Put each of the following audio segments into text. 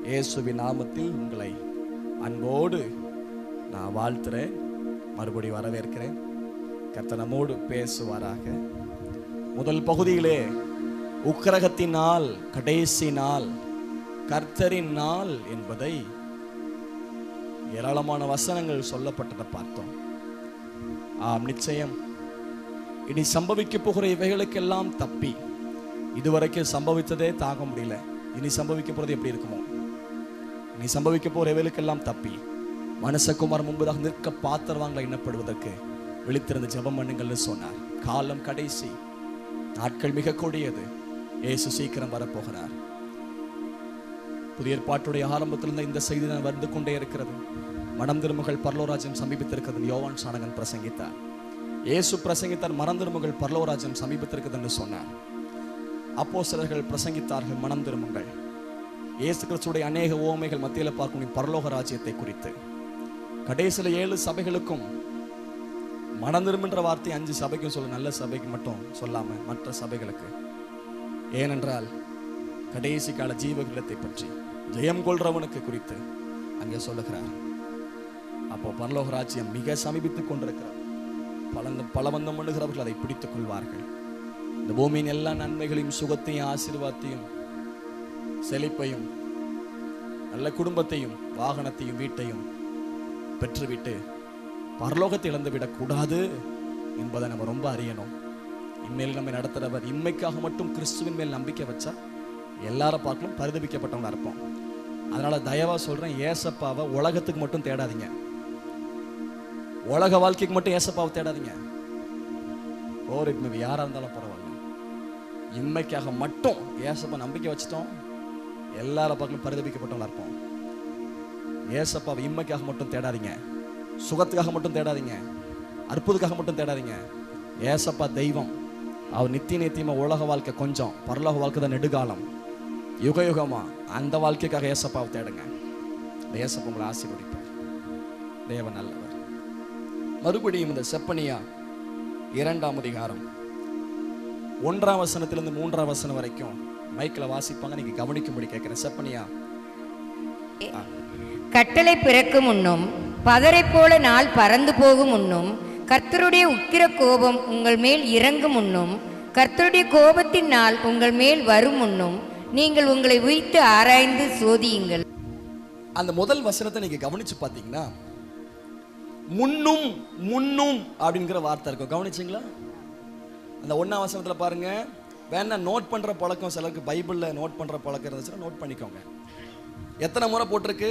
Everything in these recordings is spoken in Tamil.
இயேசுவின் நாமத்தில் உங்களை அன்போடு நான் வாழ்த்துறேன், மறுபடி வரவேற்கிறேன். கர்த்தர் நம்மோடு பேசுவாராக. முதல் பகுதியிலே உக்கிரகத்தின் நாள், கடைசி நாள், கர்த்தரின் நாள் என்பதை ஏராளமான வசனங்கள் சொல்லப்பட்டதை பார்த்தோம். ஆம், நிச்சயம் இனி சம்பவிக்க போகிற இவைகளுக்கெல்லாம் தப்பி இதுவரைக்கும் சம்பவித்ததே தாங்க முடியல. இனி சம்பவிக்க போறது எப்படி இருக்குமோ, இனி சம்பவிக்க போகிற இவைகளுக்கெல்லாம் தப்பி மனுஷகுமார் முன்பதாக நிற்க பாத்திரவான்களை எண்ணப்படுவதற்கு விழித்திருந்து ஜெபம் பண்ணுங்கள்னு சொன்னார். காலம் கடைசி, நாட்கள் மிக கொடியது. இயேசு சீக்கிரம் வரப்போகிறார். புதிய ஏற்பாட்டுடைய ஆரம்பத்திலிருந்து இந்த செய்தி தான் வந்து கொண்டே இருக்கிறது. மனம் திரும்புகள் பரலோராஜ்யம் சமீபித்திருக்கிறது. யோவான் ஸ்நானகன் பிரசங்கித்தார். இயேசு பிரசங்கித்தார், மனம் திரும்புகள் பரலோராஜ்யம் சமீபித்திருக்கிறது என்று சொன்னார். அப்போஸ்தலர்கள் பிரசங்கித்தார்கள், மனம் திரும்புங்கள். இயேசு கிறிஸ்துடைய அநேக உவமைகள் மத்தியில் பார்க்கும் பரலோக ராஜ்யத்தை குறித்து. கடைசியில் 7 சபைகளுக்கும் மனம் திரும்புன்ற வார்த்தை 5 சபைக்கும் சொல்ல, நல்ல சபைக்கு மட்டும் சொல்லாம மற்ற சபைகளுக்கு. ஏனென்றால் கடைசி கால ஜீவகிரத்தை பற்றி ஜெயம் கொள்றவனுக்கு குறித்து அங்கே சொல்லுகிறார். அப்போ பரலோக ராஜ்யம் மிக சமீபித்துக் கொண்டிருக்கிறார். பலவந்தம் பண்ணுகிறவர்கள் அதை பிடித்துக் கொள்வார்கள். இந்த பூமியின் எல்லா நன்மைகளையும், சுகத்தையும், ஆசீர்வாதத்தையும், செழிப்பையும், நல்ல குடும்பத்தையும், வாகனத்தையும், வீட்டையும் பெற்றுவிட்டு பரலோகத்தை இழந்துவிடக் கூடாது என்பதை நம்ம ரொம்ப அறியணும். இன்மேல் நம்ம நடத்துறவர் இன்மைக்காக மட்டும் கிறிஸ்துவின் மேல் நம்பிக்கை வச்சா எல்லாரும் பார்க்கலும் பரிதபிக்கப்பட்டவங்க இருப்போம். அதனால தயவா சொல்றேன், ஏசப்பாவை உலகத்துக்கு மட்டும் தேடாதீங்க. உலக வாழ்க்கைக்கு மட்டும் ஏசப்பாவை தேடாதீங்க. யாரா இருந்தாலும் பரவாயில்ல, இன்மைக்காக மட்டும் ஏசப்பா நம்பிக்கை வச்சிட்டோம், எல்லாரும் பார்க்கலும் பரிதபிக்கப்பட்டவங்களா இருப்போம். ஏசப்பாவை இன்மைக்காக மட்டும் தேடாதீங்க, சுகத்துக்காக மட்டும் தேடாதீங்க, அற்புதத்துக்காக மட்டும் தேடாதீங்க. ஏசப்பா தெய்வம். அவர் நித்தியமா உலக வாழ்க்கை கொஞ்சம், பரலோக வாழ்க்கை தான் நெடுகாலம், யுக யுகமா. அந்த வாழ்க்கைக்காக ஏசப்பாவை தேடுங்க. ஏசப்பா உங்களை ஆசீர்வதிப்பார். தேவன் நல்லவர். மறுபடியும் இந்த செப்பனியா 2ஆம் அதிகாரம் 1ஆம் வசனத்திலிருந்து 3ஆம் வசனம் வரைக்கும் மைக்கில் வாசிப்பாங்க, நீங்க கவனிக்கும்படி கேட்கிறேன். செப்பனியா. கட்டளை பிறக்கும் முன்னும், பதரை போல நாள் பறந்து போகும் முன்னும், கர்த்தருடைய உக்கிர கோபம் உங்கள் மேல் இறங்கும் முன்னும், கர்த்தருடைய கோபத்தின் நாள் உங்கள் மேல் வரும் முன்னும், நீங்கள் உங்களை உய்த்து ஆராய்ந்து சோதியுங்கள். அந்த முதல் வசனத்தை நீங்க கவனிச்சு பார்த்தீங்கன்னா, முன்னும் முன்னும் அப்படிங்கிற வார்த்தை இருக்கும். கவனிச்சிங்களா? அந்த 1ஆம் வசனத்துல பாருங்க. வேணா நோட் பண்ற பழக்கம் சிலருக்கு பைபிள்ல நோட் பண்ற பழக்கம் இருந்துச்சுன்னா நோட் பண்ணிக்கோங்க. எத்தனை முறை போட்டிருக்கு?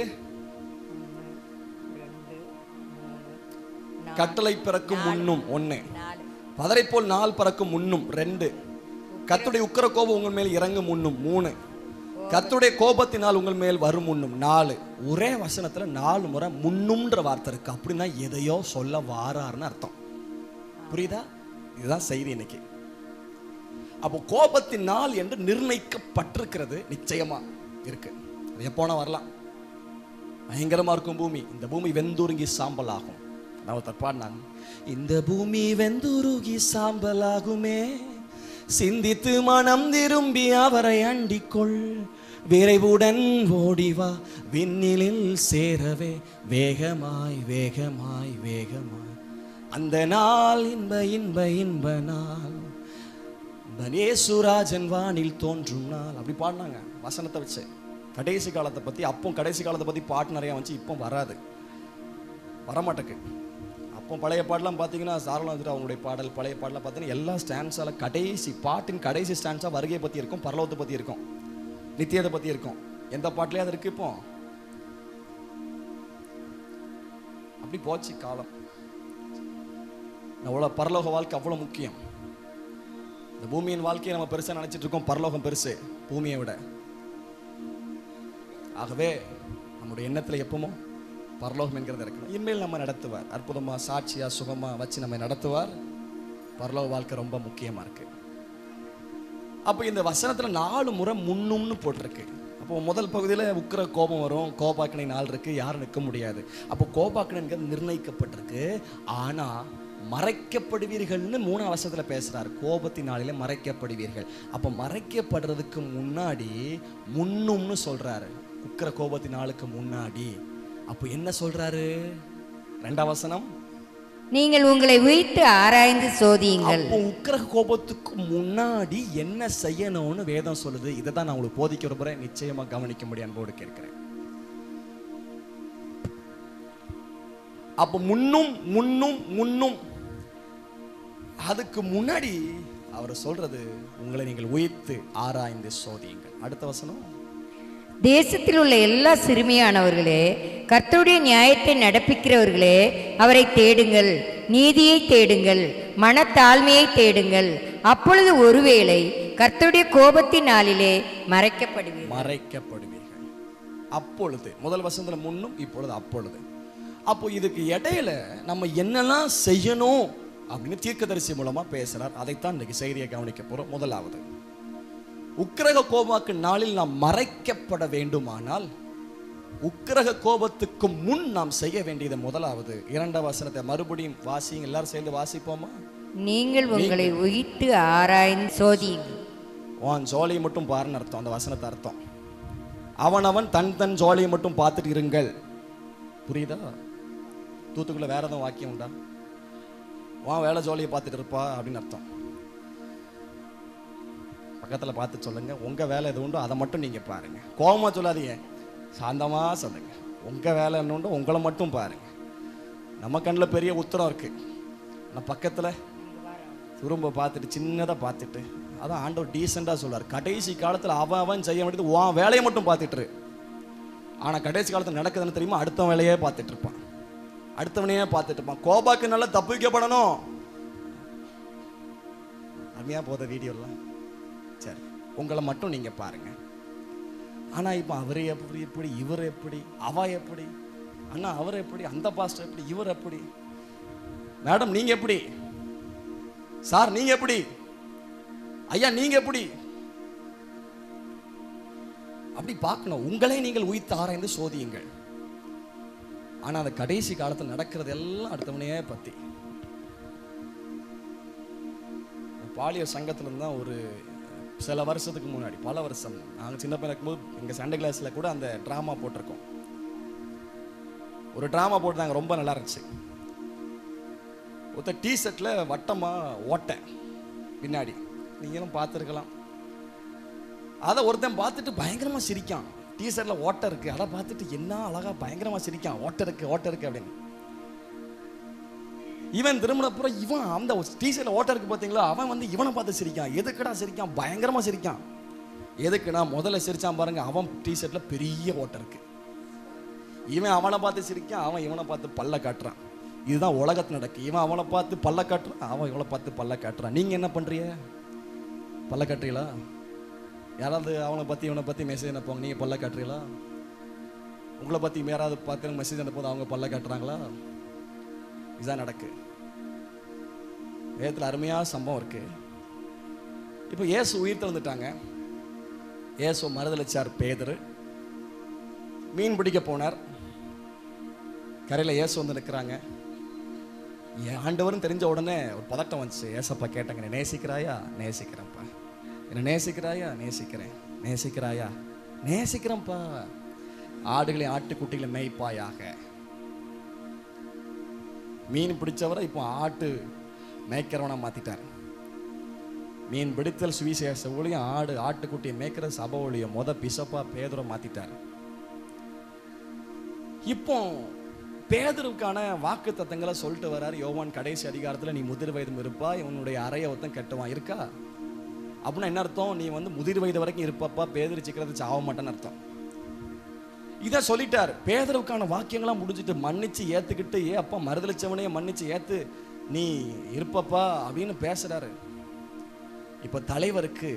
கட்டளை பிறக்கும் முன்னும் 1, பதரை போல் நாள் பறக்கும் முன்னும் 2, கர்த்தருடைய உக்கிர கோபம் உங்கள் மேல் இறங்கும் முன்னும் 3, கர்த்தருடைய கோபத்தினால் உங்கள் மேல் வரும் முன்னும் 4. ஒரே வசனத்துல 4 முறை முன்னும்ன்ற வார்த்தை இருக்கு. அப்படின்னா எதையோ சொல்ல வாராருன்னு அர்த்தம். புரியுதா? இதுதான் செய்தி இன்னைக்கு. அப்போ கோபத்தின் நாள் என்று நிர்ணயிக்கப்பட்டிருக்கிறது. நிச்சயமா இருக்கு. அது எப்போனா வரலாம். பயங்கரமா இருக்கும் பூமி. இந்த பூமி வெந்துருங்கி சாம்பல் ஆகும். நான் பாடினாங்க, இந்த பூமி வெந்துருகி சாம்பல் ஆகுமே, சிந்தித்து மனம் திரும்பி அவரை அண்டிக்கொள், விரைவுடன் ஓடிவா விண்ணிலில் சேரவே, வேகமாய் வேகமாய் வேகமாய், அந்த நாள் இன்ப இன்ப இன்ப நாள், இயேசுராஜன் வானில் தோன்றும் நாள். அப்படி பாடினாங்க வசனத்தை வச்சு. கடைசி காலத்தை பத்தி, அப்போ கடைசி காலத்தை பத்தி பாட்டு நிறைய வந்துச்சு. இப்போ வராது, வரமாட்டேக்கு. அப்போ பழைய பாடலாம் பார்த்தீங்கன்னா, சாரலாம் வந்துட்டு அவங்களுடைய பாடல், பழைய பாடலாம் பார்த்தீங்கன்னா எல்லா ஸ்டான்ஸால கடைசி பாட்டின் கடைசி ஸ்டான்ஸா வருகையை பற்றி இருக்கும், பரலோகத்தை பற்றி இருக்கும், நித்தியத்தை பற்றி இருக்கும். எந்த பாட்டிலே அது இருக்கு. இப்போ அப்படி போச்சு காலம். அவ்வளோ பரலோக வாழ்க்கை அவ்வளோ முக்கியம். இந்த பூமியின் வாழ்க்கையை நம்ம பெருசாக நினைச்சிட்டு இருக்கோம், பரலோகம் பெருசு பூமியை விட. ஆகவே நம்முடைய எண்ணத்தில் எப்பவுமோ பரலோகம் என்கிறது இருக்கணும். இனிமேல் நம்ம நடத்துவார், அற்புதமா சாட்சியா சுகமா வச்சு நம்ம நடத்துவார். பரலோக வாழ்க்கை ரொம்ப முக்கியமா இருக்கு. அப்போ இந்த வசனத்துல 4 முறை முன்னும்னு போட்டிருக்கு. அப்போ முதல் பகுதியில உக்கிர கோபம் வரும், கோபாக்கினை நாள் இருக்கு, யாரும் நிற்க முடியாது. அப்போ கோபாக்கினைங்கிறது நிர்ணயிக்கப்பட்டிருக்கு. ஆனா மறைக்கப்படுவீர்கள்னு 3ஆம் வசனத்துல பேசுறாரு. கோபத்தின் நாளிலே மறைக்கப்படுவீர்கள். அப்போ மறைக்கப்படுறதுக்கு முன்னாடி முன்னும்னு சொல்றாரு. உக்கிர கோபத்தின் நாளுக்கு முன்னாடி. அப்போ என்ன சொல்றாரு? 2ஆம் வசனம், நீங்கள் உங்களை உய்த்து ஆராய்ந்து சோதியுங்கள். அப்போ உக்கிர கோபத்துக்கு முன்னாடி என்ன செய்யணும்னு வேதம் சொல்லுது. இதை தான் நான் உங்களுக்கு போதிக்க விரும்புறேன். நிச்சயமா கவனிக்கும்படி அன்போடு கேட்கிறேன். அப்போ முன்னும் அதுக்கு முன்னாடி அவர் சொல்றது, உங்களை நீங்கள் உய்த்து ஆராய்ந்து சோதியுங்கள். அடுத்த வசனம், தேசத்தில் உள்ள எல்லா சிறுமியானவர்களே, கர்த்தருடைய நியாயத்தை நடப்பிக்கிறவர்களே, அவரை தேடுங்கள், நீதியை தேடுங்கள், மனத்தாழ்மையை தேடுங்கள். அப்பொழுது ஒருவேளை கர்த்தருடைய கோபத்தின் நாளிலே மறைக்கப்படுவீர்கள். அப்பொழுது, முதல் வசனத்துல முன்னும், இப்பொழுது அப்பொழுது. அப்போ இதுக்கு இடையில நம்ம என்னெல்லாம் செய்யணும் அப்படின்னு தீர்க்கதரிசி மூலமா பேசுறார். அதைத்தான் இன்னைக்கு செய்தியை கவனிக்க போறோம். முதலாவது, உக்கிரக கோபாக்கு நாளில் நாம் மறைக்கப்பட வேண்டுமானால் உக்கிரக கோபத்துக்கு முன் நாம் செய்ய வேண்டியது முதலாவது 2ஆம் வசனத்தை மறுபடியும் வாசிங்க. எல்லாரும் சேர்ந்து வாசிப்போமா? நீங்கள் உங்களை உய்த்து ஆராய்ந்து சோதியுங்கள். உன் ஜோலியை மட்டும் பாருன்னு அர்த்தம். அந்த வசனத்தை அர்த்தம், அவனவன் தன் ஜோலியை மட்டும் பார்த்துட்டு இருங்கள். புரியுதா? தூத்துக்குள்ள வேற எதுவும் வாக்கியம் உண்டா? உன் வேலை ஜோலியை பார்த்துட்டு இருப்பா அப்படின்னு அர்த்தம். பக்கத்தில் பார்த்து சொல்லுங்க, உங்க வேலை எது உண்டோ அதை மட்டும் நீங்க பாருங்க. கோபமா சொல்லாதீங்க, சாந்தமா சொல்லுங்க. உங்க வேலை என்ன உண்டோ உங்களை மட்டும் பாருங்க. நம்ம கண்ணில் பெரிய உத்தரம் இருக்கு, ஆனால் பக்கத்தில் துரும்ப பார்த்துட்டு சின்னதாக பார்த்துட்டு, அதான் ஆண்டவர் டீசெண்டாக சொல்றார், கடைசி காலத்தில் அவன் செய்ய வேண்டியது உன் வேலையை மட்டும் பார்த்துட்டு. ஆனால் கடைசி காலத்தில் நடக்குதுன்னு தெரியுமா? அடுத்த வேலையே பார்த்துட்டு இருப்பான், அடுத்தவனையே பார்த்துட்டு இருப்பான். கோபாக்கு நல்லா தப்பிக்கப்படணும். அருமையா போத வீடியோலாம். சரி, உங்களை மட்டும் நீங்க பாருங்க. ஆனா இப்ப அவரே எப்படி, இவர் எப்படி, அவ எப்படி, அண்ணா அவர் எப்படி, அந்த பாஸ்டர் எப்படி, இவர் எப்படி, மேடம் நீங்க எப்படி, சார் நீங்க எப்படி, ஐயா நீங்க எப்படி, அப்படி பார்க்கணும். உங்களை நீங்கள் உய்த்து ஆராய்ந்து சோதியுங்கள். ஆனா அந்த கடைசி காலத்தில் நடக்கிறது எல்லாம் அடுத்தவனையே பத்தி. பாலியல் சங்கத்துல இருந்தால் ஒரு சில வருஷத்துக்கு முன்னாடி, பல வருஷம், நாங்கள் சின்ன பையன் இருக்கும்போது எங்கள் சண்டே கிளாஸில் கூட அந்த ட்ராமா போட்டிருக்கோம். ஒரு ட்ராமா போட்டுதாங்க, ரொம்ப நல்லா இருந்துச்சு. ஒருத்தர் டிஷர்ட்டில் வட்டமாக ஓட்டை பின்னாடி, நீங்களும் பார்த்துருக்கலாம். அதை ஒருத்தன் பார்த்துட்டு பயங்கரமாக சிரிக்கான். டிஷர்ட்டில் ஓட்டை இருக்குது, அதை பார்த்துட்டு என்ன அழகா பயங்கரமாக சிரிக்கான், ஓட்டை இருக்கு அப்படின்னு. இவன் திரும்பினப்புறம் இவன் அந்த டிஷர்ட்ல ஓட்டை இருக்கு பார்த்தீங்களா, அவன் வந்து இவனை பார்த்து சிரிக்கான். எதுக்குடா சிரிக்கான்? பயங்கரமா சிரிக்கான். எதுக்குன்னா முதல்ல சிரிச்சான் பாருங்க, அவன் டிஷர்ட்ல பெரிய ஓட்டை இருக்கு. இவன் அவனை பார்த்து சிரிக்கான், அவன் இவனை பார்த்து பல்ல காட்டுறான். இதுதான் உலகத்தில் நடக்கு. இவன் அவனை பார்த்து பல்ல காட்டுறான், அவன் இவனை பார்த்து பல்ல காட்டுறான். நீங்க என்ன பண்றீங்க? பல்ல காட்டுறீங்களா? யாராவது அவனை பத்தி இவனை பத்தி மெசேஜ் அனுப்புவாங்க, நீங்க பல்ல காட்டுறீங்களா? உங்களை பத்தி யாராவது பார்த்து மெசேஜ் அனுப்பும்போது அவங்க பல்ல காட்டுறாங்களா? இதுதான் நடக்கு. வேதத்தில் அருமையான சம்பவம் இருக்கு. இப்போ இயேசு உயிர் திறந்துட்டாங்க. இயேசு மறுதலிச்சார். பேதுரு மீன் பிடிக்க போனார். கரையில் இயேசு வந்து நிற்கிறாங்க. ஆண்டவரும் தெரிஞ்ச உடனே ஒரு பதட்டம் வந்துச்சு. ஏசப்பா கேட்டாங்க, என்னை நேசிக்கிறாயா? நேசிக்கிறேன்ப்பா. என்னை நேசிக்கிறாயா? நேசிக்கிறாயா? நேசிக்கிறேன்ப்பா. ஆடுகளை ஆட்டுக்குட்டிகளை மேய்ப்பாயாக. மீன் பிடிச்சவரை இப்போ ஆட்டு மேய்க்கிறவனா மாத்திட்டார். மீன் பிடித்தல் சுவிசேஷ ஊழியம், ஆட்டுக்குட்டியை மேய்க்கிற சபை ஊழியம் பிசப்பா பேதுரை மாத்திட்டார். இப்போ பேதுருக்கான வாக்கு தத்தங்களை சொல்லிட்டு வர்றாரு யோவான் கடைசி அதிகாரத்துல. நீ முதிர் வயதும் இருப்பா, உன்னுடைய அறைய ஒருத்தன் கட்டுவான் இருக்கா அப்படின்னா என்ன அர்த்தம்? நீ வந்து முதிர் வயது வரைக்கும் இருப்பப்பா, பேதுரு சீக்கிரத்தை சாவ மாட்டேன்னு அர்த்தம். இதை சொல்லிட்டார். பேதுருக்கான வாக்கியங்களாம் முடிஞ்சிட்டு மன்னிச்சு ஏத்துக்கிட்டு, அப்பா மறுதலிச்சவனையே மன்னிச்சு ஏத்து, நீ இருப்பப்பா அப்படின்னு பேசுறாரு. இப்ப தலைவருக்கு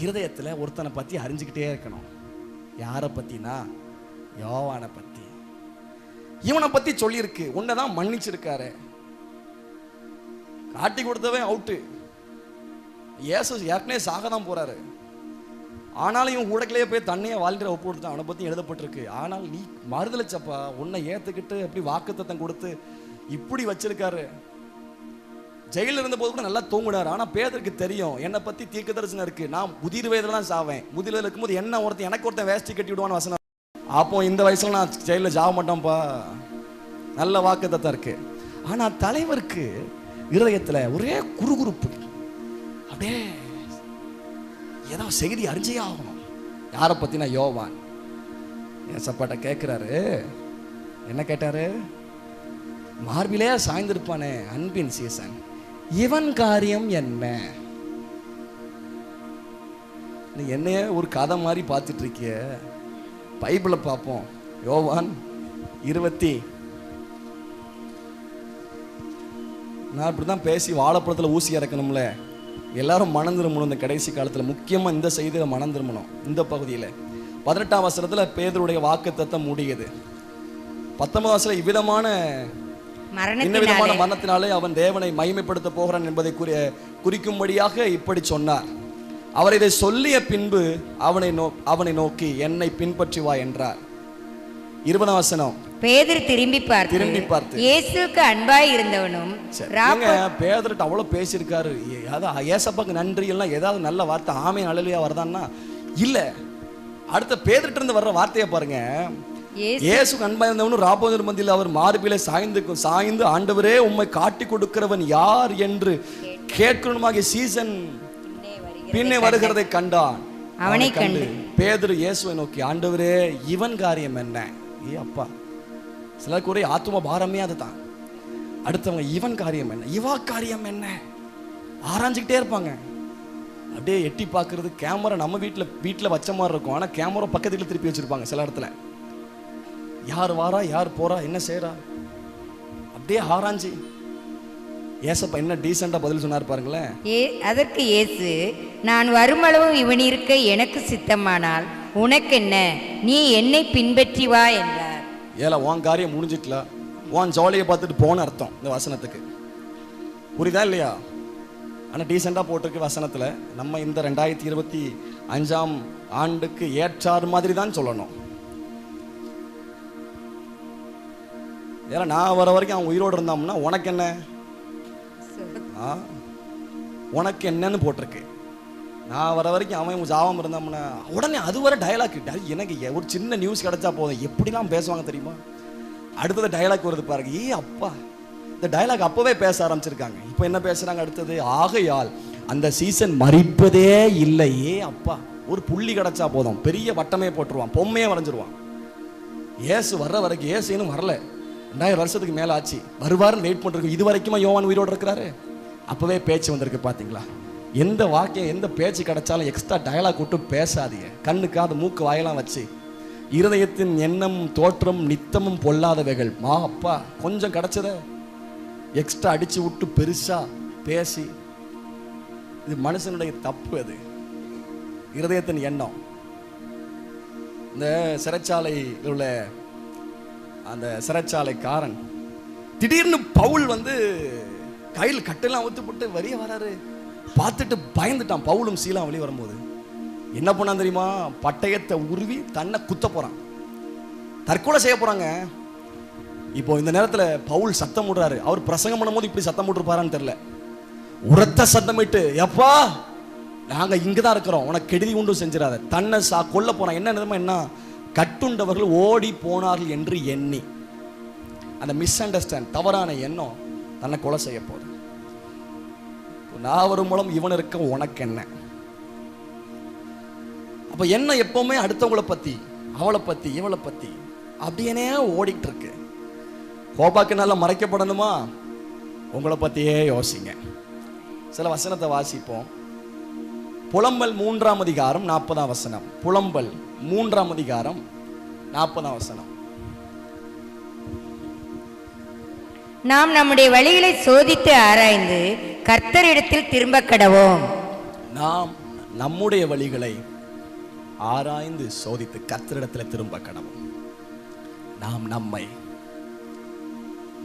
இருதயத்துல ஒருத்தனை பத்தி அறிஞ்சுக்கிட்டே இருக்கணும். யாரை பத்தினா? யோவானை பத்தி. இவனை பத்தி சொல்லியிருக்கு, உன்னதான் மன்னிச்சிருக்காரு. காட்டி கொடுத்தவன் அவுட்டு. இயேசு ஏற்கனவே சாகதான் போறாரு. ஆனாலும் இவன் ஊடக்கிலேயே போய் தண்ணியை வாழ்கிற ஒப்பு கொடுத்தான். அவனை பத்தி எழுதப்பட்டிருக்கு. ஆனால் நீ மறுதலிச்சப்பா, உன்னை ஏத்துக்கிட்டு எப்படி வாக்குத்தத்தம் கொடுத்து இப்படி வச்சிருக்காரு. ஜெயிலில் இருந்த போது கூட நல்லா தூங்குனாரு. ஆனா பேதருக்கு தெரியும், என்னை பத்தி தீர்க்க தரிசனம் இருக்கு, நான் முதிர் வயதுல தான் சாவேன். முதிர் வயதுல இருக்கும்போது என்ன ஒருத்தன் எனக்கு ஒருத்தன் வேஷ்டி கட்டி விடுவான்னு வசனம் அப்போ இந்த வயசுல நான் ஜெயிலில் ஜாக மாட்டோம்ப்பா. நல்ல வாக்குத்தத்தம் இருக்கு. ஆனா தலைவருக்கு இருதயத்துல ஒரே குறுகுறுப்பு. அப்படியே ஏதாவது செய்தி அறிஞ்சே ஆகணும். யாரை பத்தினா யோவான். ஏசப்பாட்ட கேட்கிறாரு. என்ன கேட்டாரு? மார்பிலே சாய்ந்திருப்பானே அன்பின் சீசன், இவன் காரியம் என்ன? நீ என்னையே ஒரு கதை மாதிரி பார்த்துட்டு இருக்கிய. பைபிளை பார்ப்போம். யோவான் 20. நான் இப்படிதான் பேசி வாழைப்பழத்தில் ஊசி இறக்கணும்ல. எல்லாரும் மனம் திரும்பணும். இந்த கடைசி காலத்தில் முக்கியமாக இந்த செய்தியில் மனம் திரும்பணும். இந்த பகுதியில் 18ஆம் வசனத்தில் பேதுருடைய வாக்குத்தத்தம் முடியுது. 19ஆம் வசனத்தில் இவ்விதமான மரணத்தினாலே அவன் தேவனை மகிமைப்படுத்த போகிறான் என்பதை குறிக்கும்படியாக இப்படி சொன்னார். அவர் இதை சொல்லிய பின்பு அவனை நோக்கி என்னை பின்பற்றி வா என்றார். 20ஆம் வசனம். பேதுரு திரும்பி பார்த்து இயேசுவுக்கு அன்பாய் இருந்தவனும். பேதுருட்ட அவ்வளவு பேசியிருக்காரு. ஏசப்பாக்கு நன்றி எல்லாம் ஏதாவது நல்ல வார்த்தை ஆமென் அல்லேலூயா வருதான்னா இல்ல. அடுத்த பேதுருட்ட இருந்து வர்ற வார்த்தையை பாருங்க. இயேசுக்கு அன்பாய் இருந்தவனும் ராபோஜர் மத்தியில் அவர் மார்பிலே சாய்ந்து ஆண்டவரே உம்மை காட்டி கொடுக்கிறவன் யார் என்று கேட்கணுமாகிய சீசன் பின்னே வருகிறதை கண்டான். அவனை கண்டு பேதுரு இயேசுவை நோக்கி ஆண்டவரே இவன் காரியம் என்ன? அப்பா, சிலருக்கு ஒரே ஆத்தும பாரமே அதுதான். அடுத்தவங்க இவன் காரியம் என்ன, இவா காரியம் என்ன ஆராய்ஞ்சுக்கிட்டே இருப்பாங்க. அப்படியே எட்டி பார்க்கறது. கேமரா நம்ம வீட்டில் வச்ச மாதிரி இருக்கும். ஆனால் கேமரா பக்கத்துல திருப்பி வச்சிருப்பாங்க சில இடத்துல. யார் வாரா, யார் போறா, என்ன செய்யறா, அப்படியே ஆராய்ச்சி. ஏசப்பா என்ன டீசெண்டா பதில் சொன்னார் பாருங்களேன். அதற்கு இயேசு, நான் வருமளவும் இவன் இருக்க எனக்கு சித்தமானால் உனக்கு என்ன, நீ என்னை பின்பற்றி வா என்றார். ஏல உன் காரியம் முடிஞ்சிட்டல, உன் ஜாலியை பார்த்துட்டு போன அர்த்தம் இந்த வசனத்துக்கு. புரியுதா இல்லையா? ஆனா டீசெண்டா போட்டிருக்கு வசனத்துல. நம்ம இந்த 2025ஆம் ஆண்டுக்கு ஏற்றாறு மாதிரி தான் சொல்லணும். ஏன்னா நான் வர வரைக்கும் அவன் உயிரோடு இருந்தாம்னா உனக்கு என்ன, உனக்கு என்னன்னு போட்டிருக்கு. நான் வர வரைக்கும் அவன் ஜாவாம இருந்தாம்னா உடனே அது வர டயலாக். எனக்கு ஒரு சின்ன நியூஸ் கிடைச்சா போதும் எப்படிலாம் பேசுவாங்க தெரியுமா? அடுத்தது டயலாக் வருது பாருங்க. அப்பா, இந்த டயலாக் அப்பவே பேச ஆரம்பிச்சிருக்காங்க. இப்போ என்ன பேசுறாங்க அடுத்தது? ஆகையால் அந்த சீசன் மறிப்பதே இல்லை. அப்பா, ஒரு புள்ளி கிடைச்சா போதும் பெரிய வட்டமே போட்டுருவான், பொம்மையே வரைஞ்சிருவான். ஏசு வர்ற வரைக்கும், ஏசு இன்னும் வரல, 2000 வருஷத்துக்கு மேல ஆச்சு, வருவாருன்னு வெயிட் பண்ணிருக்கு. இது வரைக்குமா யோவான் உயிரோடு இருக்கிறாரு? அப்பவே பேச்சு வந்திருக்கு பாத்தீங்களா? எந்த வாக்கியம் எந்த பேச்சு கிடைச்சாலும் எக்ஸ்ட்ரா டயலாக் விட்டு பேசாதீங்க. கண்ணுக்காது மூக்கு வாயெல்லாம் வச்சு இருதயத்தின் எண்ணம் தோற்றம் நித்தமும் பொல்லாதவைகள். அப்பா, கொஞ்சம் கிடைச்சத எக்ஸ்ட்ரா அடிச்சு விட்டு பெருசா பேசி, இது மனுஷனுடைய தப்பு. அது இருதயத்தின் எண்ணம். இந்த சிறைச்சாலையில் உள்ள அந்த சிறைச்சாலைக்காரன் திடீர்னு பவுல் கையில் கட்டெல்லாம் ஊத்து போட்டு வரிய வராரு. பார்த்துட்டு பயந்துட்டான். பவுலும் சீலாம் வெளியே வரும்போது என்ன பண்ணான் தெரியுமா? பட்டயத்தை உருவி தன்னை குத்த போறான், தற்கொலை செய்ய போறாங்க. இப்போ இந்த நேரத்துல பவுல் சத்தம் விடுறாரு. அவர் பிரசங்கம் பண்ணும்போது இப்படி சத்தம் விட்டுருப்பாரான்னு தெரியல. உரத்த சத்தமிட்டு, எப்பா நாங்க இங்கதான் இருக்கிறோம், உனக்கு கெடுதி உண்டு செஞ்சிடாத. தன்னை கொல்ல போறான். என்ன கட்டுண்டவர்கள் ஓடி போனார்கள் என்று எண்ணி, அந்த மிஸ் அண்டர்ஸ்டாண்ட், தவறான எண்ணம் தன்னை கொலை செய்ய போகுது. நான் வரும் மூலம் இவன் இருக்க உனக்கு என்ன? அப்ப என்ன எப்பவுமே அடுத்தவங்களை பத்தி, அவளை பத்தி, இவளை பத்தி அப்படியே ஓடிட்டு இருக்கு. கோபாக்கு நல்லா மறைக்கப்படணுமா? உங்களை பத்தியே யோசிங்க. சில வசனத்தை வாசிப்போம். புலம்பல் 3ஆம் அதிகாரம் 40ஆம் வசனம். புலம்பல் 3ஆம் அதிகாரம் 40ஆம் வசனம். நாம் நம்முடைய வழிகளை சோதித்து ஆராய்ந்து கர்த்தரிடத்தில் திரும்ப கடவோம். நாம் நம்முடைய வழிகளை ஆராய்ந்து சோதித்து கர்த்தரிடத்தில் திரும்ப கடவோம். நாம் நம்மை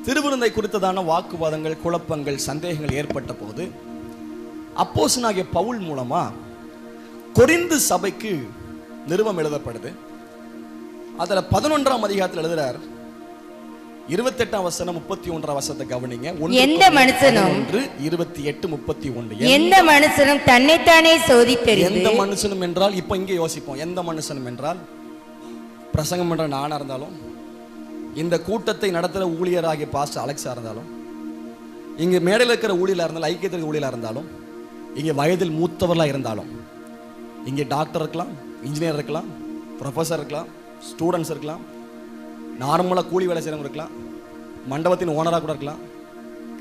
திருவிருந்தை குறித்ததான வாக்குவாதங்கள், குழப்பங்கள், சந்தேகங்கள் ஏற்பட்ட போது அப்போஸ்தலனாகிய பவுல் மூலமா கொரிந்து சபைக்கு நிருபம் எழுதப்படுது. அதுல 11ஆம் அதிகாரத்தில் எழுதுறார். 28ஆம் வசனம் 31ஆம் வசனத்தை கவனிங்க. எந்த மனுஷனும் 28:31 எந்த மனுஷனும் தன்னைத்தானே சோதித்தறிந்து. எந்த மனுஷனும் என்றால் இப்ப இங்கே யோசிப்போம். எந்த மனுஷனும் என்றால் பிரசங்கம் பண்ணுற நானாக இருந்தாலும், இந்த கூட்டத்தை நடத்துகிற ஊழியராகிய பாஸ்டர் அலெக்ஸாக இருந்தாலும், இங்கே மேடையில் இருக்கிற ஊழியராக இருந்தாலும், ஐக்கியத்திற்கு ஊழியராக இருந்தாலும், இங்கே வயதில் மூத்தவர்களாக இருந்தாலும், இங்கே டாக்டர் இருக்கலாம், இன்ஜினியர் இருக்கலாம், ப்ரொஃபஸர் இருக்கலாம், ஸ்டூடெண்ட்ஸ் இருக்கலாம், நார்மலாக கூலி வேலை செய்கிறவங்க இருக்கலாம், மண்டபத்தின் ஓனராக கூட இருக்கலாம்,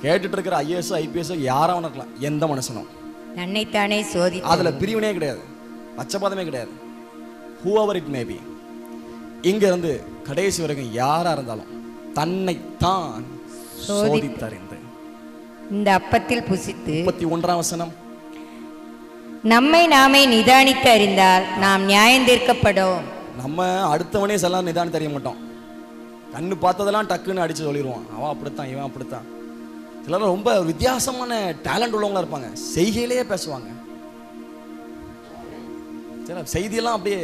கேட்டுட்டு இருக்கிற ஐஏஎஸ் ஐபிஎஸ் யாராவது இருக்கலாம், எந்த மனுஷனும் தன்னைத்தானே சோதி. அதில் பிரிவினே கிடையாது, பச்சபாதமே கிடையாது. whoever it may be, இங்க இருந்து கடைசி வரைக்கும் யாரா இருந்தாலும் தன்னைத்தான் சோதித்தறிந்து இந்த அப்பத்தில் புசித்து. 31ஆம் வசனம், நம்மை நாமே நிதானித்து அறிந்தால் நாம் நியாயம் தீர்க்கப்படும். நம்ம அடுத்தவனே செல்லாம் நிதானம் தெரிய மாட்டோம். கண்ணு பார்த்ததெல்லாம் டக்குன்னு அடிச்சு சொல்லிடுவோம், அவன் அப்படித்தான் இவன் அப்படித்தான். சிலர் ரொம்ப வித்தியாசமான டேலண்ட் உள்ளவங்களா இருப்பாங்க, செய்கையிலேயே பேசுவாங்க. சில செய்தியெல்லாம் அப்படியே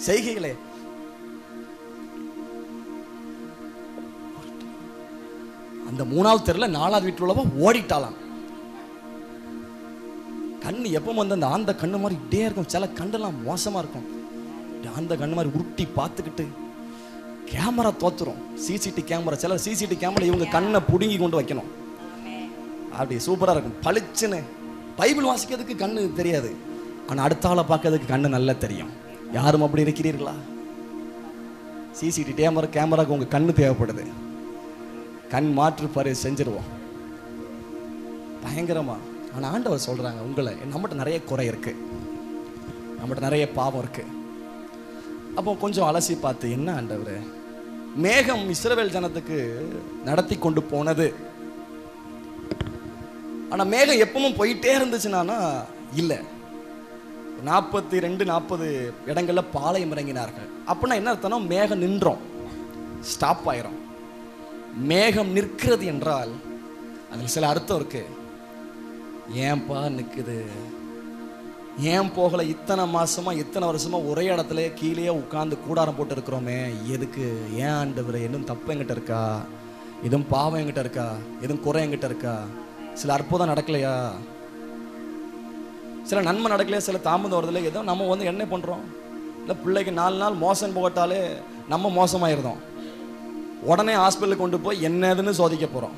செய்கைகளே. அந்த 3வது தெருல 4வது வீட்டில் உள்ளவ ஓடிட்டாலாம். கண்ணு எப்போ வந்து அந்த ஆந்த கண்ணு மாதிரி இப்படியே இருக்கும். சில கண்ணெல்லாம் மோசமா இருக்கும், அந்த கண்ணு மாதிரி உருட்டி பார்த்துக்கிட்டு கேமரா தோத்துரும். சிசிடி கேமரா, சில சிசிடி கேமரா இவங்க கண்ணை புடுங்கி கொண்டு வைக்கணும், அப்படி சூப்பரா இருக்கும் பளிச்சுன்னு. பைபிள் வாசிக்கிறதுக்கு கண்ணு தெரியாது, ஆனா அடுத்த ஆளை பார்க்கறதுக்கு கண்ணு நல்லா தெரியும். யாரும் அப்படி இருக்கிறீர்களா? சிசிடி கேமராக்கு உங்க கண்ணு தேவைப்படுது, கண் மாற்று பரி செஞ்சிருவோம் பயங்கரமா. ஆனா ஆண்டவர் சொல்றாங்க, உங்களை நம்மகிட்ட நிறைய குறை இருக்கு, நம்மகிட்ட நிறைய பாவம் இருக்கு. அப்போ கொஞ்சம் அலசி பார்த்து, என்ன ஆண்டவர், மேகம் இஸ்ரவேல் ஜனத்துக்கு நடத்தி கொண்டு போனது, ஆனா மேகம் எப்பவும் போயிட்டே இருந்துச்சுன்னா இல்லை. 42-40 இடங்கள்ல பாளையம் இறங்கினார்கள். அப்படின்னா என்ன அர்த்தம்னா, மேகம் நின்றோம், ஸ்டாப் ஆயிரும். மேகம் நிற்கிறது என்றால் அதில் சில அர்த்தம் இருக்கு. ஏன்பா நிற்குது, ஏன் போகல, இத்தனை மாசமா இத்தனை வருஷமா ஒரே இடத்துல கீழே உட்கார்ந்து கூடாரம் போட்டு இருக்கிறோமே, எதுக்கு, ஏன் ஆண்டவரே, இன்னும் தப்பு என்கிட்ட இருக்கா, எதுவும் பாவம் என்கிட்ட இருக்கா, எதுவும் குறை என்கிட்ட இருக்கா, சில அற்புதம் நடக்கலையா, சில நன்மை நடக்கலையா, சில தாமதம் வருதுல, ஏதோ நம்ம வந்து என்ன பண்றோம், இல்லை பிள்ளைக்கு 4 நாள் மோசம் போட்டாலே நம்ம மோசமாயிருந்தோம், உடனே ஹாஸ்பிட்டலுக்கு கொண்டு போய் என்னதுன்னு சோதிக்க போறோம்.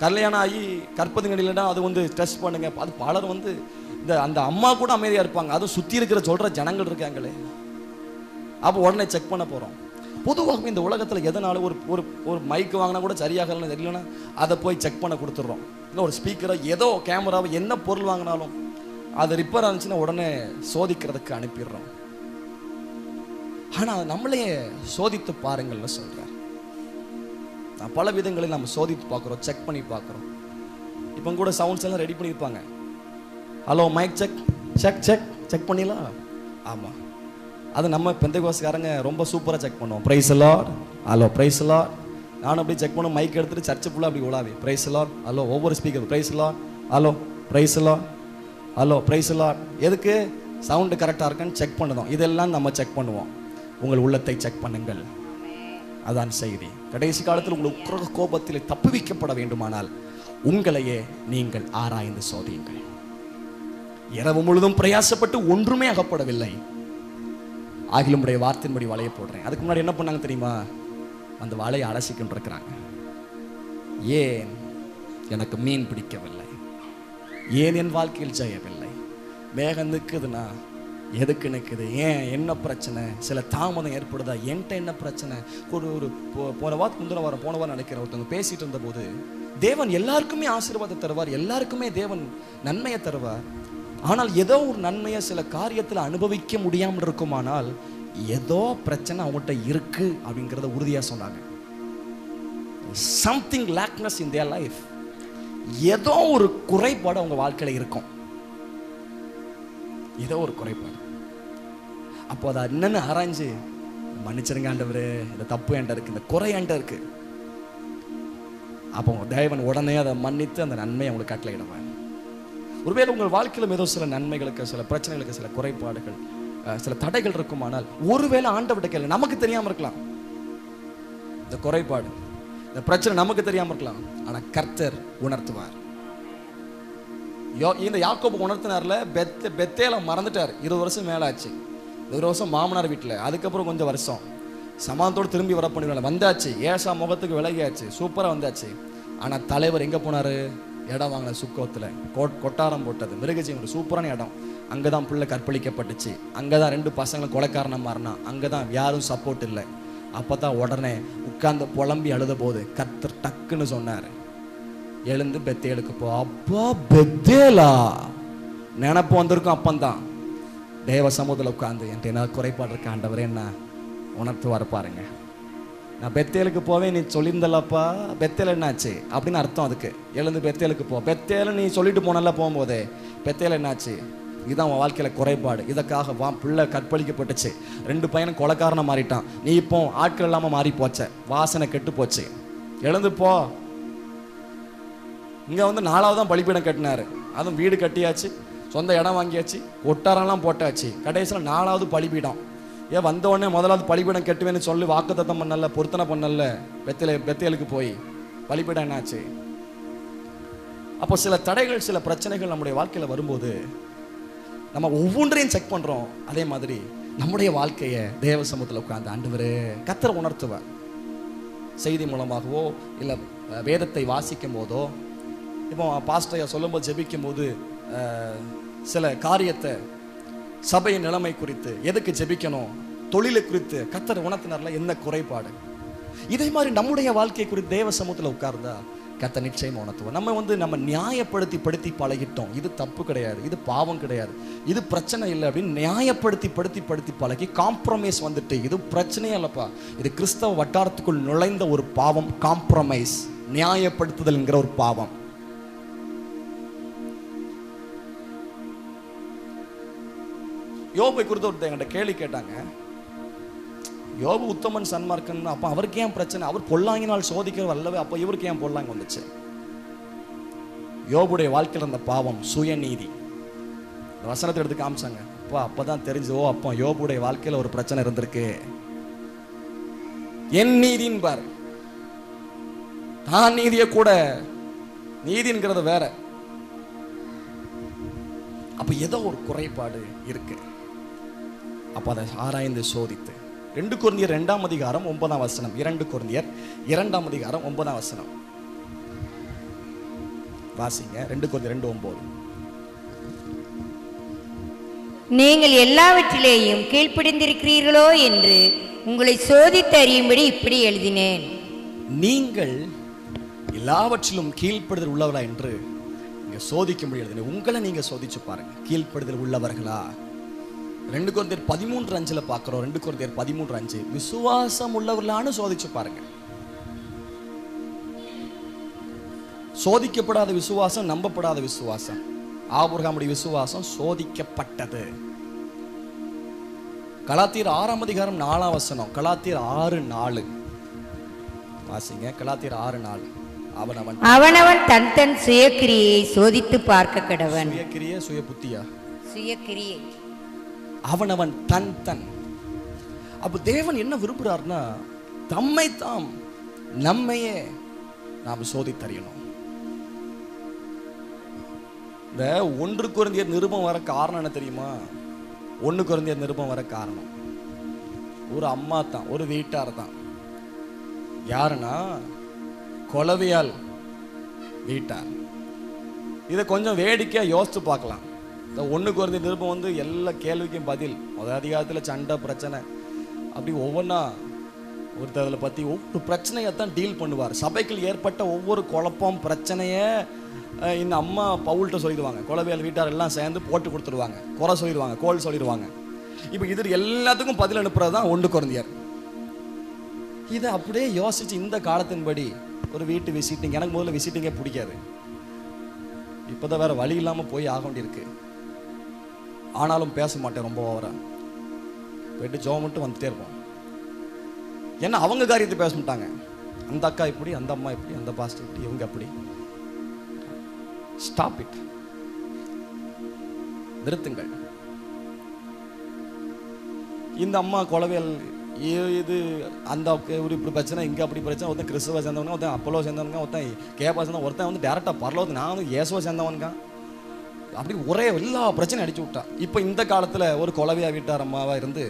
கல்யாணம் ஆகி கற்பதுங்கடியிலடா அது வந்து டெஸ்ட் பண்ணுங்க. அது பலர் வந்து இந்த அந்த அம்மா கூட அமைதியா இருப்பாங்க, அதுவும் சுத்தி இருக்கிற சொல்ற ஜனங்கள் இருக்காங்களே, அப்போ உடனே செக் பண்ண போறோம். பொதுவாக இந்த உலகத்துல எதனால ஒரு மைக் வாங்கினா கூட சரியாக தெரியலன்னா அதை போய் செக் பண்ண கொடுத்துட்றோம். இல்லை ஒரு ஸ்பீக்கரை, ஏதோ கேமராவை, என்ன பொருள் வாங்கினாலும் அது ரிப்பேர் ஆனிச்சுன்னா உடனே சோதிக்கிறதுக்கு அனுப்பிடுறோம். ஆனா நம்மளே சோதித்து பாருங்கள்னு சொல்றேன். பல விதங்களில் நம்ம சோதித்து பார்க்குறோம், செக் பண்ணி பார்க்குறோம். இப்போ கூட சவுண்ட்ஸ் எல்லாம் ரெடி பண்ணியிருப்பாங்க. Hello mike check check check check பண்ணிடலாம். ஆமாம், அது நம்ம பெந்தைகோஸ்காரங்க ரொம்ப சூப்பராக செக் பண்ணுவோம். Praise Lord, hello praise Lord. நானும் அப்படி செக் பண்ணுவோம், மைக் எடுத்துட்டு சர்ச்சு ஃபுல்லாக அப்படி உலாவி பிரைஸ் லார்ட், ஹலோ, ஒவ்வொரு speaker praise Lord, hello praise Lord, hello praise Lord. எதுக்கு? சவுண்டு கரெக்டாக இருக்கான்னு செக் பண்ணுவோம். இதெல்லாம் நம்ம செக் பண்ணுவோம். உங்கள் உள்ளத்தை செக் பண்ணுங்கள், அதான் செய்தி. கடைசி காலத்தில் உங்கள் உக்கிர கோபத்தில் தப்புவிக்கப்பட வேண்டுமானால் உங்களையே நீங்கள் ஆராய்ந்து சோதியுங்கள். இரவு முழுதும் பிரயாசப்பட்டு ஒன்றுமே அகப்படவில்லை, ஆகிலும் உடைய வார்த்தையின்படி வலையை போடுறேன். அதுக்கு முன்னாடி என்ன பண்ணாங்க தெரியுமா? அந்த வலையை அலசிக்கிட்டு இருக்கிறாங்க. ஏன் எனக்கு மீன் பிடிக்கவில்லை, ஏன் என் வாழ்க்கையில் ஜெயவில்லை, மேகம் நிற்குதுன்னா எதுக்கு நிற்குது, ஏன் என்ன பிரச்சனை, சில தாமதம் ஏற்படுதா, என்கிட்ட என்ன பிரச்சனை. போன வாரம் நினைக்கிறேன், ஒருத்தவங்க பேசிட்டு இருந்த போது, தேவன் எல்லாருக்குமே ஆசீர்வாதம் தருவார், எல்லாருக்குமே தேவன் நன்மையை தருவார். ஆனால் ஏதோ ஒரு நன்மையை சில காரியத்தில் அனுபவிக்க முடியாமல் இருக்குமானால் ஏதோ பிரச்சனை அவங்ககிட்ட இருக்கு அப்படிங்கிறத உறுதியாக சொன்னாங்க. சம்திங் லேக்னஸ் இன் தியர் லைஃப், ஏதோ ஒரு குறைபாடு அவங்க வாழ்க்கையில் இருக்கும், ஏதோ ஒரு குறைபாடு. அப்போ அதை என்னன்னு ஆராய்ஞ்சு, மன்னிச்சிருங்க ஆண்டவரே, இந்த தப்பு என்கிட்ட இருக்கு, இந்த குறை என்கிட்ட இருக்கு. அப்போ தேவன் உடனே அதை மன்னித்து அந்த நன்மையை அவங்களுக்கு கட்டளையிடுவார். ஒருவேளை உங்கள் வாழ்க்கையிலும் ஏதோ சில நன்மைகளுக்கு, சில பிரச்சனைகளுக்கு, சில குறைபாடுகள், சில தடைகள் இருக்குமானால் ஒருவேளை ஆண்டவர்கிட்ட கேளுங்க. நமக்கு தெரியாம இருக்கலாம் இந்த குறைபாடு, இந்த பிரச்சனை நமக்கு தெரியாம இருக்கலாம், ஆனா கர்த்தர் உணர்த்துவார். இந்த யாக்கோபு உணர்த்தினார்ல, பெத்தேல மறந்துட்டார், 20 வருஷம் மேல ஆச்சு. ஒரு வருஷம் மாமனார் வீட்டில், அதுக்கப்புறம் கொஞ்சம் வருஷம் சமாதானத்தோடு திரும்பி வர பண்ணிடுவாங்க. வந்தாச்சு, ஏசா முகத்துக்கு விலகியாச்சு, சூப்பராக வந்தாச்சு. ஆனால் தலைவர் எங்கே போனார்? இடம் வாங்கின சுக்கோத்தில் கொட்டாரம் போட்டது, மிருகஜீவன் சூப்பரான இடம். அங்கே தான் பிள்ளை கற்பழிக்கப்பட்டுச்சு, அங்கே தான் 2 பசங்களும் கொலைக்காரணம் மாறினா, அங்கே தான் யாரும் சப்போர்ட் இல்லை. அப்போ தான் உடனே உட்கார்ந்து புலம்பி அழுத போது கர்த்தர் டக்குன்னு சொன்னார், எழுந்து பெத்தேலுக்கு போ. அப்பா பெத்தேலா நினப்பு வந்திருக்கும். அப்பந்தான் தேவ சமூகத்தில் உட்காந்து என்கிட்ட என்ன குறைபாடு இருக்க ஆண்டவரே என்ன உணர்த்துவார் பாருங்க. நான் பெத்தேலுக்கு போவேன் நீ சொல்லியிருந்தல்லப்பா, பெத்தேல் என்னாச்சு அப்படின்னு அர்த்தம் அதுக்கு. எழுந்து பெத்தேலுக்கு போ. பெத்தேல நீ சொல்லிட்டு போனல போகும்போதே, பெத்தேல் என்னாச்சு? இதுதான் உன் வாழ்க்கையில் குறைபாடு, இதற்காக பிள்ளை கற்பழிக்கப்பட்டுச்சு, 2 பையனும் கொலைக்காரனை மாறிட்டான், நீ இப்போ ஆட்கள் இல்லாமல் மாறி போச்ச, வாசனை கெட்டு போச்சு, எழுந்து போ. இங்கே வந்து 4வது தான் பலிபீடம் கட்டினாரு, அதுவும் வீடு கட்டியாச்சு, சொந்த இடம் வாங்கியாச்சு, ஒட்டாரெல்லாம் போட்டாச்சு, கடைசியில் 4வது பலிபீடம். ஏன் வந்தோடனே 1வது பலிபீடம் கட்டுவேன்னு சொல்லி வாக்குத்தத்தம் பண்ணல, பொருத்தனை பண்ணல, பெத்தேலுக்கு போய் பலிபீடம் என்னாச்சு? அப்போ சில தடைகள், சில பிரச்சனைகள் நம்முடைய வாழ்க்கையில் வரும்போது நம்ம ஒவ்வொன்றையும் செக் பண்ணுறோம். அதே மாதிரி நம்முடைய வாழ்க்கையை தேவ சமூகத்தில் உட்கார்ந்து ஆண்டவரே கர்த்தர் உணர்த்துவார். செய்தி மூலமாகவோ இல்லை வேதத்தை வாசிக்கும் போதோ, இப்போ பாஸ்டரையா சொல்லும்போது ஜெபிக்கும் போது சில காரியத்தை, சபையின் நிலைமை குறித்து, எதுக்கு ஜெபிக்கணும், தொழிலை குறித்து கர்த்தர் உணர்த்தினார்ல என்ன குறைபாடு, இதே மாதிரி நம்முடைய வாழ்க்கை குறித்து தேவ சமூகத்தில் உட்கார்ந்தா கர்த்தர் நிச்சயமா உணர்த்துவோம். நம்ம நியாயப்படுத்தி பழகிட்டோம், இது தப்பு கிடையாது, இது பாவம் கிடையாது, இது பிரச்சனை இல்லை அப்படின்னு நியாயப்படுத்தி பழகி காம்ப்ரமைஸ் வந்துட்டு இது பிரச்சனையே இல்லப்பா, இது கிறிஸ்தவ வட்டாரத்துக்குள் நுழைந்த ஒரு பாவம். காம்ப்ரமைஸ், நியாயப்படுத்துதல்ங்கிற ஒரு பாவம். யோபை குறித்து ஒருத்தர் என்கிட்ட கேள்வி கேட்டாங்க, யோபு உத்தமன் சன்மார்க்கன், அப்போ அவருக்கு ஏன் பிரச்சனை, அவர் பொல்லாங்கினால் சோதிக்கிறவர் அல்லவே, அப்போ இவருக்கு ஏன் பொல்லாங்க வந்துச்சு? யோபுடைய வாழ்க்கையில் இருந்த பாவம் சுயநீதி. இந்த வசனத்தை எடுத்து காமிச்சாங்க. அப்பதான் தெரிஞ்சு, ஓ அப்போ யோபுடைய வாழ்க்கையில் ஒரு பிரச்சனை இருந்திருக்கு. என் நீதின் பார், தான் நீதிய கூட, நீதிங்கிறது வேற. அப்ப ஏதோ ஒரு குறைபாடு இருக்கு. அப்ப அதை ஆராய்ந்து சோதித்து 2 கொரிந்தியர் 2ஆம் அதிகாரம் 9ஆம் வசனம், 2 கொரிந்தியர் 2ஆம் அதிகாரம் 9ஆம் வசனம் வாசிங்க. 2 கொரிந்தியர் 2:9. நீங்கள் எல்லாவற்றிலேயும் கீழ்ப்படிந்திருக்கிறீர்களோ என்று உங்களை சோதித்து அறியும்படி இப்படி எழுதினேன். நீங்கள் எல்லாவற்றிலும் கீழ்ப்படுதல் உள்ளவர்களா என்று நீங்க சோதிக்கும்படி எழுதினேன். உங்களை நீங்க சோதிச்சு பாருங்க, கீழ்ப்படுதல் உள்ளவர்களா. 2 கொரிந்தியர் 13:5 பார்க்கிறோம். 2 கொரிந்தியர் 13:5, விசுவாசம் உள்ளவர்களான்னு சோதிச்சு பாருங்க. சோதிக்கப்படாத விசுவாசம், நம்பப்படாத விசுவாசம். ஆபிரகாமுடைய விசுவாசம் சோதிக்கப்பட்டது. கலாத்தியர் 6ஆம் அதிகாரம் 4ஆம் வசனம், கலாத்தியர் 6:4 வாசிங்க. கலாத்தியர் 6:4, அவனவன் தன் தன் சுயக்கிரியை சோதித்து பார்க்க கடவன். சுயக்கிரியை, சுய புத்தியா? சுயக்கிரியை. அவனவன் தன் தன். அப்ப தேவன் என்ன விரும்புறார்னா, தம்மை தாம், நம்மையே நாம் சோதித்தறியணும். இந்த 1 கொரிந்தியர் நிருபம் வர காரணம் என்ன தெரியுமா? 1 கொரிந்தியர் நிருபம் வர காரணம் ஒரு அம்மா தான், ஒரு வீட்டார் தான். யாருன்னா கொலவியால் வீட்டார். இதை கொஞ்சம் வேடிக்கையா யோசித்து பார்க்கலாம். இந்த 1 கொரிந்தியர் நிருபம் வந்து எல்லா கேள்விக்கும் பதில். முதல் அதிகாரத்தில் சண்டை பிரச்சனை, அப்படி ஒவ்வொன்றா ஒருத்ததில் பற்றி ஒவ்வொரு பிரச்சனையை தான் டீல் பண்ணுவார். சபைக்குள் ஏற்பட்ட ஒவ்வொரு குழப்பம் பிரச்சனையை இந்த அம்மா பவுல்கிட்ட சொல்லிடுவாங்க. கொலவியால் வீட்டார் எல்லாம் சேர்ந்து போட்டு கொடுத்துருவாங்க, குறை சொல்லிடுவாங்க, கோல் சொல்லிடுவாங்க. இப்போ இது எல்லாத்துக்கும் பதில் அனுப்புறது தான் 1 கொரிந்தியர். இதை அப்படியே யோசிச்சு இந்த காலத்தின்படி ஒரு வீட்டு விசிட்டிங், எனக்கு முதல்ல விசிட்டிங்கே பிடிக்காது, இப்போதான் வேற வழி இல்லாமல் போய் ஆக வேண்டியிருக்கு. ஆனாலும் பேச மாட்டேன், ரொம்ப ஓவரா போயிட்டு ஜோம் மட்டும் வந்துட்டே இருப்போம். ஏன்னா அவங்க காரியத்தை பேச மாட்டாங்க. அந்த அக்கா இப்படி, அந்த அம்மா இப்படி, அந்த பாஸ்டர் இப்படி, இவங்க அப்படி. ஸ்டாப் இட், நிறுத்துங்கள். இந்த அம்மா கொலவியல் இது அந்த ஒரு இப்படி பிரச்சனை, இங்கே அப்படி பிரச்சனை, ஒருத்தன் கிறிஸ்துவ சேர்ந்தவங்க, ஒருத்தன் அப்போலோ சேர்ந்தவங்க, ஒருத்தன் கேபா சேர்ந்தவன், ஒருத்தன் வந்து டேரக்டாக பரலோகத்துக்கு, நான் வந்து இயேசுவை சேர்ந்தவனுங்க. அப்படி ஒரே எல்லா பிரச்சனையும் அடிச்சு விட்டான். இப்போ இந்த காலத்தில் ஒரு கொலவையா வீட்டார் அம்மாவா இருந்து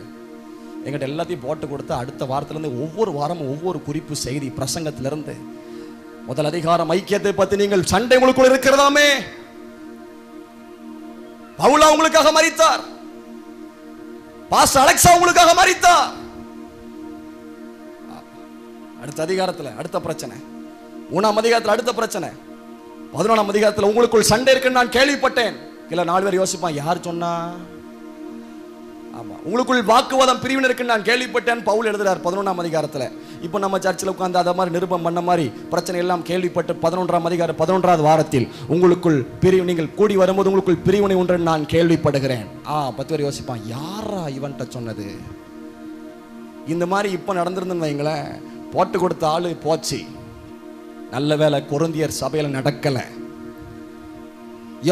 எங்கிட்ட எல்லாத்தையும் போட்டு கொடுத்து அடுத்த வாரத்திலேருந்து ஒவ்வொரு வாரமும் ஒவ்வொரு குறிப்பு செய்தி பிரசங்கத்திலிருந்து முதல் அதிகாரம் ஐக்கியத்தை பற்றி நீங்கள் சண்டை உங்களுக்குள் இருக்கிறதாமே, பவுலா உங்களுக்காக மரித்தார், பாஸ்டர் அலெக்சா உங்களுக்காக மரித்தார். அடுத்த அதிகாரத்தில் அடுத்த பிரச்சனை, 3ஆம் அதிகாரத்தில் அடுத்த பிரச்சனை, 11ஆம் அதிகாரத்தில் உங்களுக்குள் சண்டை இருக்குன்னு நான் கேள்விப்பட்டேன். இல்ல 4 பேர் யோசிப்பான், யார் சொன்னா? ஆமா, உங்களுக்குள் வாக்குவாதம் பிரிவினை இருக்குன்னு நான் கேள்விப்பட்டேன் பவுல் எழுதுறார் 11ஆம் அதிகாரத்தில். இப்போ நம்ம சர்ச்சில் உட்கார்ந்து அதை மாதிரி நிருபம் பண்ண மாதிரி பிரச்சனை எல்லாம் கேள்விப்பட்டு 11ஆம் அதிகாரம் 11வது வாரத்தில் உங்களுக்குள் பிரிவு, நீங்கள் கூடி வரும்போது உங்களுக்குள் பிரிவினை ஒன்று நான் கேள்விப்படுகிறேன். 10 பேர் யோசிப்பான், யாரா இவன்ட்ட சொன்னது? இந்த மாதிரி இப்போ நடந்திருந்துன்னு வைங்களேன், போட்டு கொடுத்த ஆளு போச்சு. நல்ல வேலை கொரிந்தியர் சபையில் நடக்கல.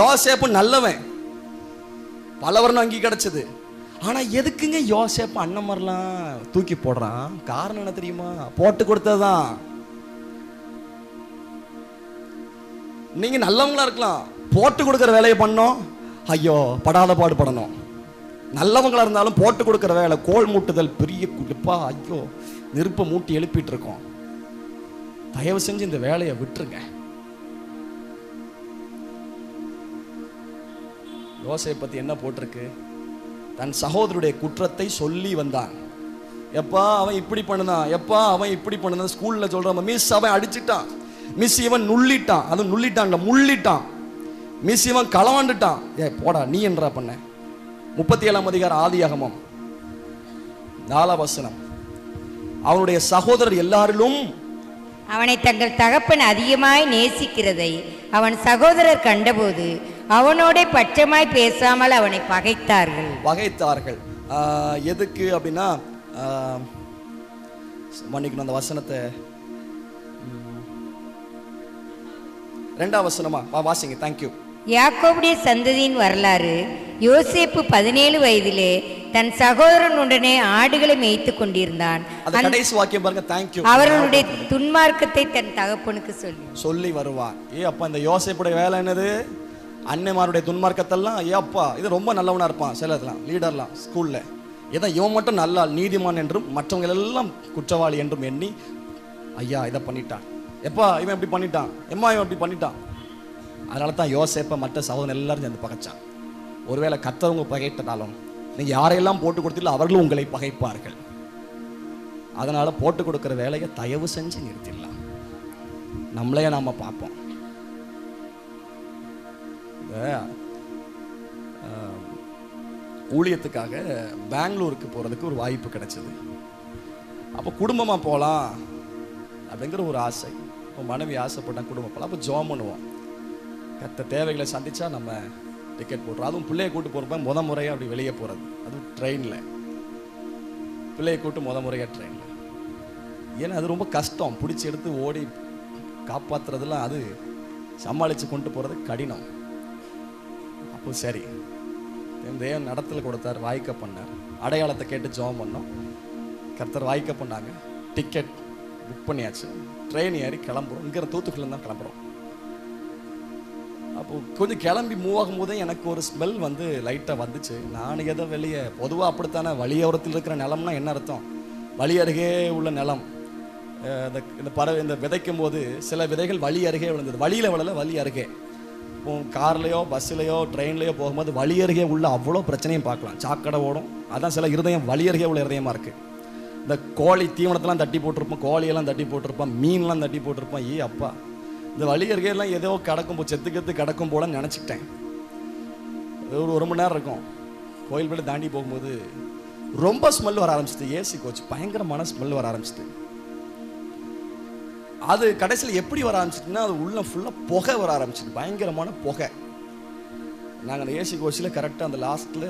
யோசேப்பு நல்லவன், பலவர்னு அங்கி கிடைச்சது. ஆனா எதுக்குங்க யோசேப்பு அண்ணன் மாதிரிலாம் தூக்கி போடுறான்? காரணம் என்ன தெரியுமா? போட்டு கொடுத்ததுதான். நீங்க நல்லவங்களா இருக்கலாம், போட்டு கொடுக்கிற வேலையை பண்ணோம், ஐயோ படாத பாடுபடணும். நல்லவங்களா இருந்தாலும் போட்டு கொடுக்கிற வேலை, கோல் மூட்டுதல், பெரிய குளிப்பா, ஐயோ நெருப்பை மூட்டி எழுப்பிட்டு இருக்கோம். தயவு செஞ்சு இந்த வேலையை விட்டுருங்க. யோசேப்பை பத்தி என்ன போட்டிருக்கு? தன் சகோதரருடைய குற்றத்தை சொல்லி வந்தான். எப்பா அவன் இப்படி பண்ணுதான், எப்பா அவன் இப்படி பண்ணுதான். ஸ்கூல்ல சொல்றான், மிஸ் அவன் அடிச்சுட்டான், மிஸ் இவன் நுள்ளிட்டான், அது நுள்ளிட்டான் முள்ளிட்டான், மிஸ் இவன் களவாண்டுட்டான். போடா நீ என்றா பண்ண. 37ஆம் அதிகாரம் ஆதியாகமம் 4ஆம் வசனம். அவனுடைய சகோதரர் எல்லாரிலும் அவனை தங்கள் தகப்பன் அதிகமாய் நேசிக்கிறதை அவன் சகோதரர் கண்டபோது அவனோட பட்சமாய் பேசாமல் அவனை பகைத்தார்கள். எதுக்கு அப்படின்னா, மன்னிக்கணும் அந்த வசனத்தை, 2ஆம் வசனமா வாசிங்க. தேங்க்யூ. யாக்கோபுடைய சந்ததியின் வரலாறு. யோசேப்பு 17 வயதிலே தன் சகோதரனுடனே ஆடுகளை மேய்த்து கொண்டிருந்தான். கடைசி வாக்கியம் பாருங்க. தேங்க்யூ. அவர்களுடைய துன்மார்க்கத்தை தன் தகப்பனுக்கு சொல்லி வருவான். அப்பா இந்த யோசேப்புடைய வேலை என்னது? அன்னைமாருடைய துன்மார்க்கத்தெல்லாம். அப்பா இது ரொம்ப நல்லவனா இருப்பான், சிலர்லாம் லீடர்லாம் ஸ்கூல்ல, இதான் இவன் மட்டும் நல்ல நீதிமான் என்றும் மற்றவங்க எல்லாம் குற்றவாளி என்றும் எண்ணி, ஐயா இதை பண்ணிட்டான், எப்பா இவன் இப்படி பண்ணிட்டான், எம்மா இவன் இப்படி பண்ணிட்டான். அதனால தான் யோசேப்பை மற்ற சகோதரன் எல்லாரும் சேர்ந்து பகைச்சான். ஒருவேளை கர்த்தவங்க பகைத்தனாலும் நீங்க யாரையெல்லாம் போட்டு கொடுத்தீங்களோ அவர்களும் உங்களை பகைப்பார்கள். அதனால போட்டு கொடுக்கிற வேலையை தயவு செஞ்சு நிறுத்திடலாம். நம்மளையே நாம பார்ப்போம். ஊழியத்துக்காக பெங்களூருக்கு போறதுக்கு ஒரு வாய்ப்பு கிடைச்சது. அப்போ குடும்பமா போகலாம் அப்படிங்கிற ஒரு ஆசை. இப்போ மனைவி ஆசைப்பட்டான் குடும்பம் போகலாம். அப்போ ஜோம் பண்ணுவோம், கர்த்தர் தேவைகளை சந்திச்சா நம்ம டிக்கெட் போட்டுறோம். அதுவும் பிள்ளையை கூட்டு போகிறப்ப முறையாக அப்படி வெளியே போகிறது, அதுவும் ட்ரெயினில் பிள்ளையை கூட்டு முறையாக ட்ரெயினில். ஏன்னா அது ரொம்ப கஷ்டம், பிடிச்சி எடுத்து ஓடி காப்பாற்றுறதுலாம், அது சமாளித்து கொண்டு போகிறது கடினம். அப்போ சரி தேவன் நடத்தல் கொடுத்தார், வாய்க்க பண்ணார். அடையாளத்தை கேட்டு ஜெபம் பண்ணோம், கர்த்தர் வாய்க்க பண்ணாங்க. டிக்கெட் புக் பண்ணியாச்சு, ட்ரெயின் ஏறி கிளம்புறோம். இங்கே தூத்துக்குள்ள தான் கிளம்புறோம். அப்போ கொஞ்சம் கிளம்பி மூவ் ஆகும் போதே எனக்கு ஒரு ஸ்மெல் வந்து லைட்டாக வந்துச்சு. நான் ஏதோ வெளியே பொதுவாக அப்படித்தானே, வழியோரத்தில் இருக்கிற நிலம்னா என்ன அர்த்தம்? வழி அருகே உள்ள நிலம். இந்த பறவை இந்த விதைக்கும் போது சில விதைகள் வழி அருகே விழுந்தது. வழியில் விழலை, வழி அருகே. இப்போ கார்லையோ பஸ்ஸுலையோ ட்ரெயின்லையோ போகும்போது வழி அருகே உள்ள அவ்வளோ பிரச்சனையும் பார்க்கலாம். சாக்கடை ஓடும், அதான் சில இருதயம் வழி அருகே உள்ள இருதயமாக இருக்குது. இந்த கோழி தீவனத்தெல்லாம் தட்டி போட்டிருப்போம், கோழியெல்லாம் தட்டி போட்டிருப்பான், மீன்லாம் தட்டி போட்டிருப்பான். அப்பா இந்த வழி அருகேலாம் ஏதோ கிடக்கும், செத்து கிடக்கும் போல நினச்சிக்கிட்டேன். ஒரு மணி நேரம் இருக்கும். கோயில் போய் தாண்டி போகும்போது ரொம்ப ஸ்மெல் வர ஆரம்பிச்சிட்டு, ஏசி கோச் பயங்கரமான ஸ்மெல் வர ஆரம்பிச்சிட்டு. அது கடைசியில் எப்படி வர ஆரம்பிச்சிட்டுன்னா, அது உள்ள ஃபுல்லாக புகை வர ஆரம்பிச்சிட்டு, பயங்கரமான புகை. நாங்கள் அந்த ஏசி கோச்சில் கரெக்டாக அந்த லாஸ்ட்டில்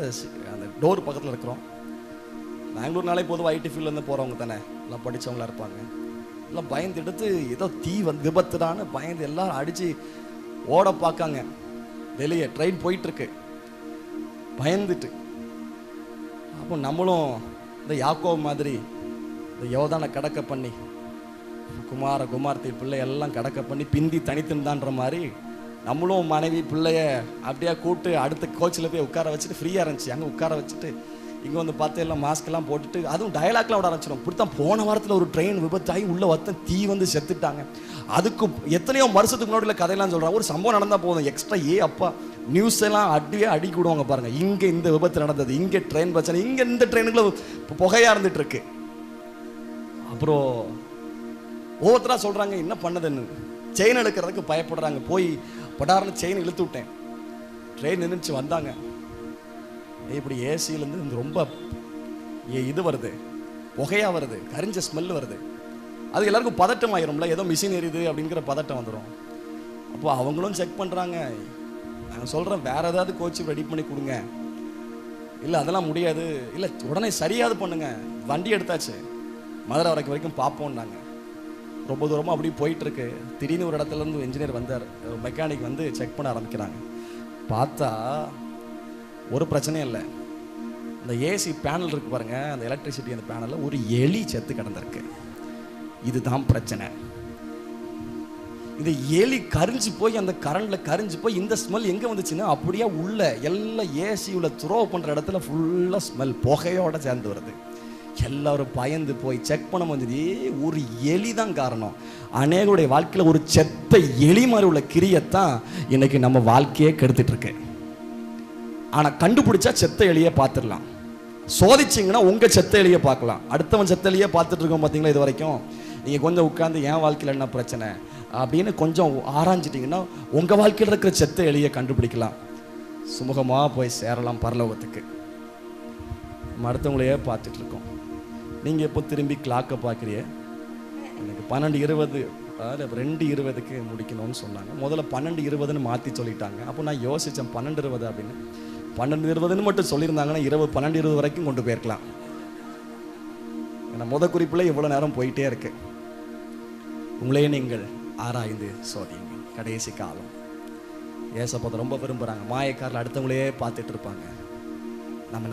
அந்த டோர் பக்கத்தில் இருக்கிறோம். பெங்களூர்னாலே பொதுவாக ஐடி ஃபீல்ட்லேருந்து போகிறவங்க தானே, எல்லாம் படித்தவங்களா இருப்பாங்க. எல்லாம் பயந்து எடுத்து ஏதோ தீ வந்து விபத்துடான்னு பயந்து எல்லாரும் அடித்து ஓட பார்க்காங்க. வெளியே ட்ரெயின் போயிட்டுருக்கு, பயந்துட்டு. அப்போ நம்மளும் இந்த யாக்கோபு மாதிரி இந்த யோதானை கடக்க பண்ணி, குமாரத்தி பிள்ளை எல்லாம் கடக்க பண்ணி பிந்தி தனித்துந்தான்ற மாதிரி நம்மளும் மனைவி பிள்ளைய அப்படியே கூப்பிட்டு அடுத்த கோச்சில் போய் உட்கார வச்சுட்டு ஃப்ரீயாக இருந்துச்சு. அங்கே உட்கார வச்சுட்டு இங்கே வந்து பார்த்து எல்லாம் மாஸ்க்கெல்லாம் போட்டுட்டு அதுவும் டயலாக்லாம் விட ஆரம்பிச்சிடும். இப்படித்தான் போன வாரத்தில் ஒரு ட்ரெயின் விபத்தாகி உள்ள வத்தம் தீ வந்து செத்துட்டாங்க. அதுக்கு எத்தனையோ வருஷத்துக்கு முன்னாடி கதையெல்லாம் சொல்கிறாங்க. ஒரு சம்பவம் நடந்தால் போதும் எக்ஸ்ட்ரா அப்பா நியூஸ் எல்லாம் அடிக்கி விடுவாங்க பாருங்கள். இங்கே இந்த விபத்து நடந்தது, இங்கே ட்ரெயின் பிரச்சனை, இங்கே இந்த ட்ரெயினுக்குள்ள புகையாக இருந்துட்டு இருக்கு. அப்புறம் ஒவ்வொருத்தராக சொல்கிறாங்க என்ன பண்ணதுன்னு. செயின் எடுக்கிறதுக்கு பயப்படுறாங்க. போய் படார்னு செயின் இழுத்து விட்டேன். ட்ரெயின் நின்றுச்சு. வந்தாங்க. இப்படி ஏசியிலேருந்து ரொம்ப இது வருது, புகையாக வருது, கரிஞ்ச ஸ்மெல் வருது. அது எல்லாருக்கும் பதட்டம் ஆயிரும்ல, ஏதோ மிஷின் எரியுது அப்படிங்கிற பதட்டம் வந்துடும். அப்போ அவங்களும் செக் பண்ணுறாங்க. நான் சொல்கிறேன் வேற ஏதாவது கோச்சு ரெடி பண்ணி கொடுங்க. இல்லை அதெல்லாம் முடியாது. இல்லை உடனே சரியாது பண்ணுங்க. வண்டி எடுத்தாச்சு, மதுரை வரைக்கும் பார்ப்போம்னாங்க. ரொம்ப தூரமாக அப்படி போயிட்டுருக்கு. திடீர்னு ஒரு இடத்துலேருந்து இன்ஜினியர் வந்தார், மெக்கானிக் வந்து செக் பண்ண ஆரம்பிக்கிறாங்க. பார்த்தா ஒரு பிரச்சனையும் இல்லை. இந்த ஏசி பேனல் இருக்கு பாருங்க, அந்த எலக்ட்ரிசிட்டி அந்த பேனலில் ஒரு எலி செத்து கிடந்திருக்கு. இதுதான் பிரச்சனை. இந்த எலி கரிஞ்சு போய் அந்த கரண்டில் கரிஞ்சு போய் இந்த ஸ்மெல் எங்கே வந்துச்சுன்னா அப்படியே உள்ள எல்லாம் ஏசி உள்ள த்ரோ பண்ணுற இடத்துல ஃபுல்லாக ஸ்மெல் புகையோடு சேர்ந்து வருது. எல்லாரும் பயந்து போய் செக் பண்ண முடிஞ்சது. ஒரு எலி தான் காரணம். அநேகருடைய வாழ்க்கையில் ஒரு செத்த எலி மாதிரி உள்ள கிரியத்தான் இன்னைக்கு நம்ம வாழ்க்கையே கெடுத்துட்டு இருக்கு. ஆனால் கண்டுபிடிச்சா செத்த எலியை பார்த்துடலாம். சோதிச்சிங்கன்னா உங்கள் செத்த எலியை பார்க்கலாம். அடுத்தவன் செத்த எலியை பார்த்துட்டு இருக்கோம் பார்த்தீங்களா. இது வரைக்கும் நீங்கள் கொஞ்சம் உட்காந்து என் வாழ்க்கையில் என்ன பிரச்சனை அப்படின்னு கொஞ்சம் ஆராய்ஞ்சிட்டிங்கன்னா உங்கள் வாழ்க்கையில் இருக்கிற செத்த எலியை கண்டுபிடிக்கலாம். சுமூகமாக போய் சேரலாம் பரலோகத்துக்கு. நம்ம அடுத்தவங்களையே பார்த்துட்டு இருக்கோம். நீங்கள் எப்போ திரும்பி கிளாக்கை பார்க்குறிய? எனக்கு 12:20 2:20க்கு முடிக்கணும்னு சொன்னாங்க. முதல்ல 12:20ன்னு மாற்றி சொல்லிட்டாங்க. அப்போ நான் யோசித்தேன் 12:20 அப்படின்னு. 12:20ன்னு மட்டும் சொல்லியிருந்தாங்கன்னா 12:20 வரைக்கும் கொண்டு போயிருக்கலாம். ஏன்னா குறிப்பில் இவ்வளோ நேரம் போயிட்டே இருக்கு. உங்களே நீங்கள் ஆராய்ந்து சோதியுங்க. கடைசி காலம் ஏசப்பதை ரொம்ப விரும்புகிறாங்க. மாயக்காரில் அடுத்தவங்களையே பார்த்துட்டு இருப்பாங்க.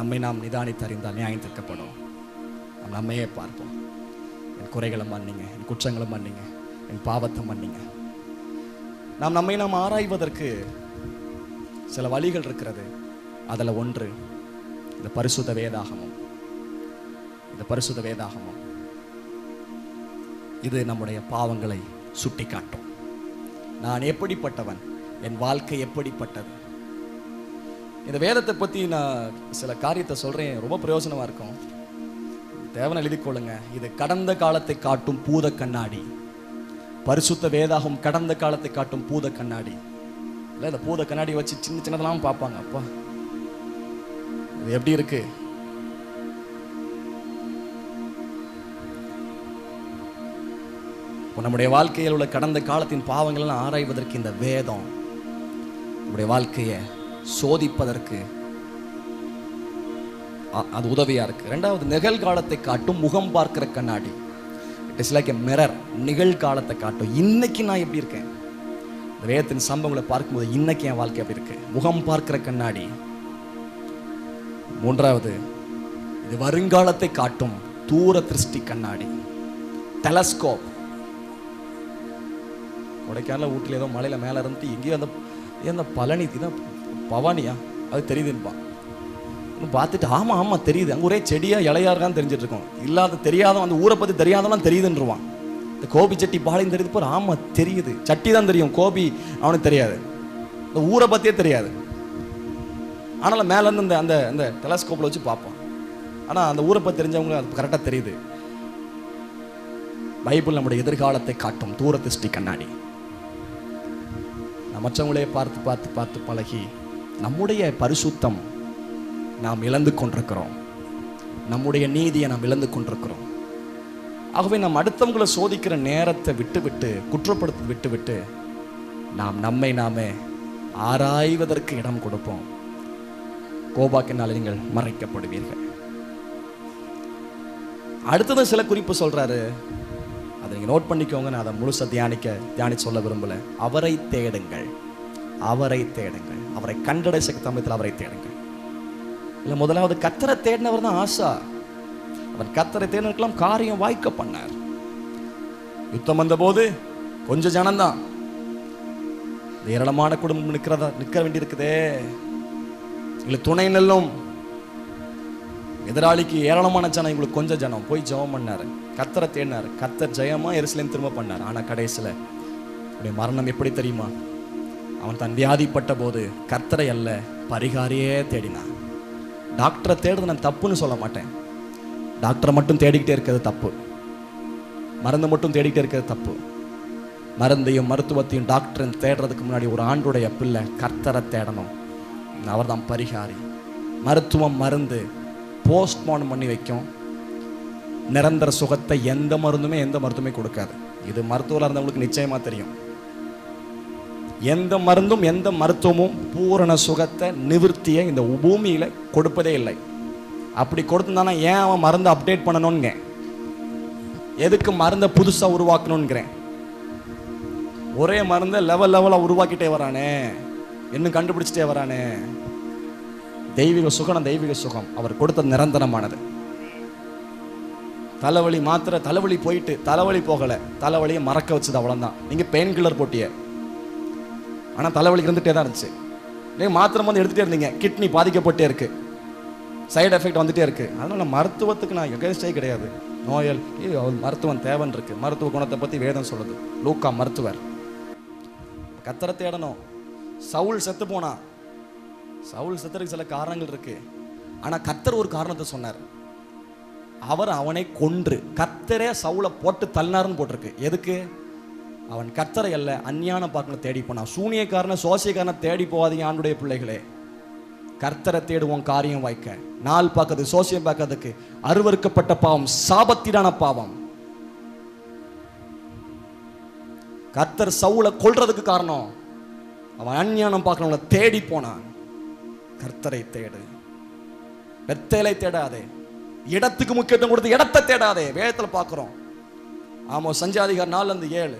நம்மை நாம் நிதானித்து அறிந்தால் நியாயம் தீர்க்கப்படும். நம்மையே பார்ப்போம். என் குறைகளை மன்னிங்க, என் குற்றங்களை மன்னிங்க, என் பாவத்தை மன்னிங்க. நம்மை நாம் ஆராய்வதற்கு சில வழிகள் இருக்கிறது. அதில் ஒன்று இந்த பரிசுத்த வேதாகமம். இந்த பரிசுத்த வேதாகமம் இது நம்முடைய பாவங்களை சுட்டி காட்டும். நான் எப்படிப்பட்டவன், என் வாழ்க்கை எப்படிப்பட்டது. இந்த வேதத்தை பற்றி நான் சில காரியத்தை சொல்கிறேன், ரொம்ப பிரயோஜனமாக இருக்கும். தேவனை எழுதிக்கொள்ளுங்க. இது கடந்த காலத்தை காட்டும் பூத கண்ணாடி. பரிசுத்த வேதாகம் கடந்த காலத்தை காட்டும் பூத கண்ணாடி. இல்லை இந்த பூத கண்ணாடி வச்சு சின்ன சின்னதெல்லாம் பார்ப்பாங்க. அப்பா இது எப்படி இருக்கு? நம்முடைய வாழ்க்கையில் உள்ள கடந்த காலத்தின் பாவங்கள் ஆராய்வதற்கு இந்த வேதம் நம்முடைய வாழ்க்கையை சோதிப்பதற்கு அது உதவியா இருக்கு. ரெண்டாவது நிகழ்காலத்தை காட்டும் முகம் பார்க்கிற கண்ணாடி. It is like a mirror. நிகழ்காலத்தை காட்டும். இன்னைக்கு நான் எப்படி இருக்கேன், இந்த வேதத்தின் சம்பவங்களை பார்க்கும்போது இன்னைக்கு என் வாழ்க்கை எப்படி இருக்கு, முகம் பார்க்கிற கண்ணாடி. மூன்றாவது இது வருங்காலத்தை காட்டும் தூர திருஷ்டி கண்ணாடி, டெலஸ்கோப். கொடைக்கானல ஊட்டில் ஏதோ மலையில மேலே இருந்துட்டு எங்கேயோ அந்த பழனி தான் பவானியா அது தெரியுதுன்பான். பார்த்துட்டு ஆமாம் ஆமாம் தெரியுது, அங்கே ஒரே செடியா இலையா இருக்கான்னு தெரிஞ்சிட்டு இருக்கோம். இல்லாத தெரியாதவன் அந்த ஊரை பற்றி தெரியாதவன் தெரியுதுன்றான். இந்த கோபி சட்டி பாளையம் தெரியுது போற, ஆமாம் தெரியுது. சட்டி தான் தெரியும், கோபி அவனுக்கு தெரியாது, இந்த ஊரை பற்றியே தெரியாது. ஆனாலும் மேலேருந்து இந்த அந்த அந்த டெலஸ்கோப்பில் வச்சு பார்ப்பான். ஆனால் அந்த ஊரை பற்றி தெரிஞ்சவங்களுக்கு அது கரெக்டாக தெரியுது. பைபிள் நம்முடைய எதிர்காலத்தை காட்டும் தூர திருஷ்டி கண்ணாடி. மற்றவங்களே பார்த்து பார்த்து பார்த்து பழகி நம்முடைய பரிசுத்தம் நாம் இழந்து கொண்டிருக்கிறோம், நம்முடைய நீதியை நாம் இழந்து கொண்டிருக்கிறோம். ஆகவே நாம் அடுத்தவங்களை சோதிக்கிற நேரத்தை விட்டு குற்றப்படுத்தி விட்டு நாம் நம்மை நாமே ஆராய்வதற்கு இடம் கொடுப்போம். கோபாக்கினால் நீங்கள் மறைக்கப்படுவீர்கள். அடுத்தது சில குறிப்பு சொல்றாரு, அதை நீங்கள் நோட் பண்ணிக்கோங்க. நான் அதை முழுசா தியானிச்சு சொல்ல விரும்பல. அவரை தேடுங்கள், அவரை தேடுங்கள், அவரை கண்டடை சமயத்தில் அவரை தேடுங்கள். இல்லை, முதலாவது கர்த்தரை தேடினவர் தான் ஆசா. அவன் கர்த்தரை தேடினதுக்கெல்லாம் காரியம் வாய்க்க பண்ணார். யுத்தம் வந்த போது கொஞ்சம் ஜனம்தான், ஏராளமான குடும்பம் நிற்க வேண்டியிருக்குதே. எங்களுக்கு துணை நெல்லும் எதிராளிக்கு ஏராளமான ஜனம், எங்களுக்கு கொஞ்சம் ஜனம். போய் ஜெபம் பண்ணாரு, கர்த்தரை தேடினார். கர்த்தர் ஜெயமா எருசலேம் திரும்ப பண்ணார். ஆனா கடைசியில அவருடைய மரணம் எப்படி தெரியுமா? அவன் தன் வியாதிப்பட்ட போது கர்த்தரை அல்ல பரிகாரியே தேடினான். டாக்டரை தேடுறது நான் தப்புன்னு சொல்ல மாட்டேன். டாக்டரை மட்டும் தேடிக்கிட்டே இருக்கிறது தப்பு. மருந்து மட்டும் தேடிக்கிட்டே இருக்கிறது தப்பு. மருந்தையும் மருத்துவத்தையும் டாக்டரையும் தேடுறதுக்கு முன்னாடி ஒரு ஆண்டுடைய பிள்ளை கர்த்தரை தேடணும். அவர் தான் பரிகாரி. மருத்துவம் மருந்து போஸ்ட்மார்ட்டம் பண்ணி வைக்கும். நிரந்தர சுகத்தை எந்த மருந்துமே கொடுக்காது. இது மருத்துவராக இருந்தவங்களுக்கு நிச்சயமா தெரியும். எந்த மருந்தும் எந்த மருத்துவமும் பூரண சுகத்தை நிவர்த்தியை இந்த பூமியில கொடுப்பதே இல்லை. அப்படி கொடுத்துருந்தானா ஏன் அவன் மருந்தை அப்டேட் பண்ணணும்ங்க? எதுக்கு மருந்தை புதுசா உருவாக்கணும்ங்கிறேன். ஒரே மருந்தை லெவலா உருவாக்கிட்டே வரானே, இன்னும் கண்டுபிடிச்சிட்டே வரானே. தெய்வீக சுகம் தெய்வீக சுகம் அவர் கொடுத்த நிரந்தரமானது. தலைவலி மாத்திரை, தலைவலி போயிட்டு தலைவலி போகல, தலைவலியை மறக்க வச்சது அவ்வளவுதான். நீங்க பெயின் கில்லர் போட்டிய, ஆனா தலைவலிக்கு இருந்துட்டே தான் இருந்துச்சு. நீங்க மாத்திரை வந்து எடுத்துட்டே இருந்தீங்க, கிட்னி பாதிக்கப்பட்டே இருக்கு, சைடு எஃபெக்ட் வந்துட்டே இருக்கு. அதனால மருத்துவத்துக்கு நான் எகேன்ஸ்டே கிடையாது. நோயல் மருத்துவம் தேவன் இருக்கு. மருத்துவ குணத்தை பத்தி வேதம் சொல்லுது. லூக்கா மருத்துவர். கர்த்தரை தேடணும். சவுல் செத்து போனா, சவுல் செத்துறதுக்கு சில காரணங்கள் இருக்கு. ஆனா கர்த்தர் ஒரு காரணத்தை சொன்னார். அவர் அவனை கொன்று, கர்த்தரே சவுலை போட்டு தள்ளினார்னு போட்டிருக்கு. எதுக்கு? அவன் கர்த்தரை அல்ல அஞ்ஞான பார்க்கணும் தேடி போனான். சூனியக்காரனை சோசியக்காரனை தேடி போவாதீங்க ஆண்டுடைய பிள்ளைகளே. கர்த்தரை தேடுவோம் காரியம் வாய்க்க. நாள் பார்க்கறது சோசியம் பார்க்கறதுக்கு அருவருக்கப்பட்ட பாவம், சாபத்திடான பாவம். கர்த்தர் சவுலை கொல்றதுக்கு காரணம் அவன் அஞ்ஞானம் பார்க்கறவங்கள தேடி போனான். கர்த்தரை தேடு, பெத்தேலை தேடாதே, இடத்துக்கு முக்கியத்துவம் கொடுத்து இடத்தை தேடாதே. வேதத்துல பார்க்கிறோம். ஆமா, சஞ்சாதிகார் 4:7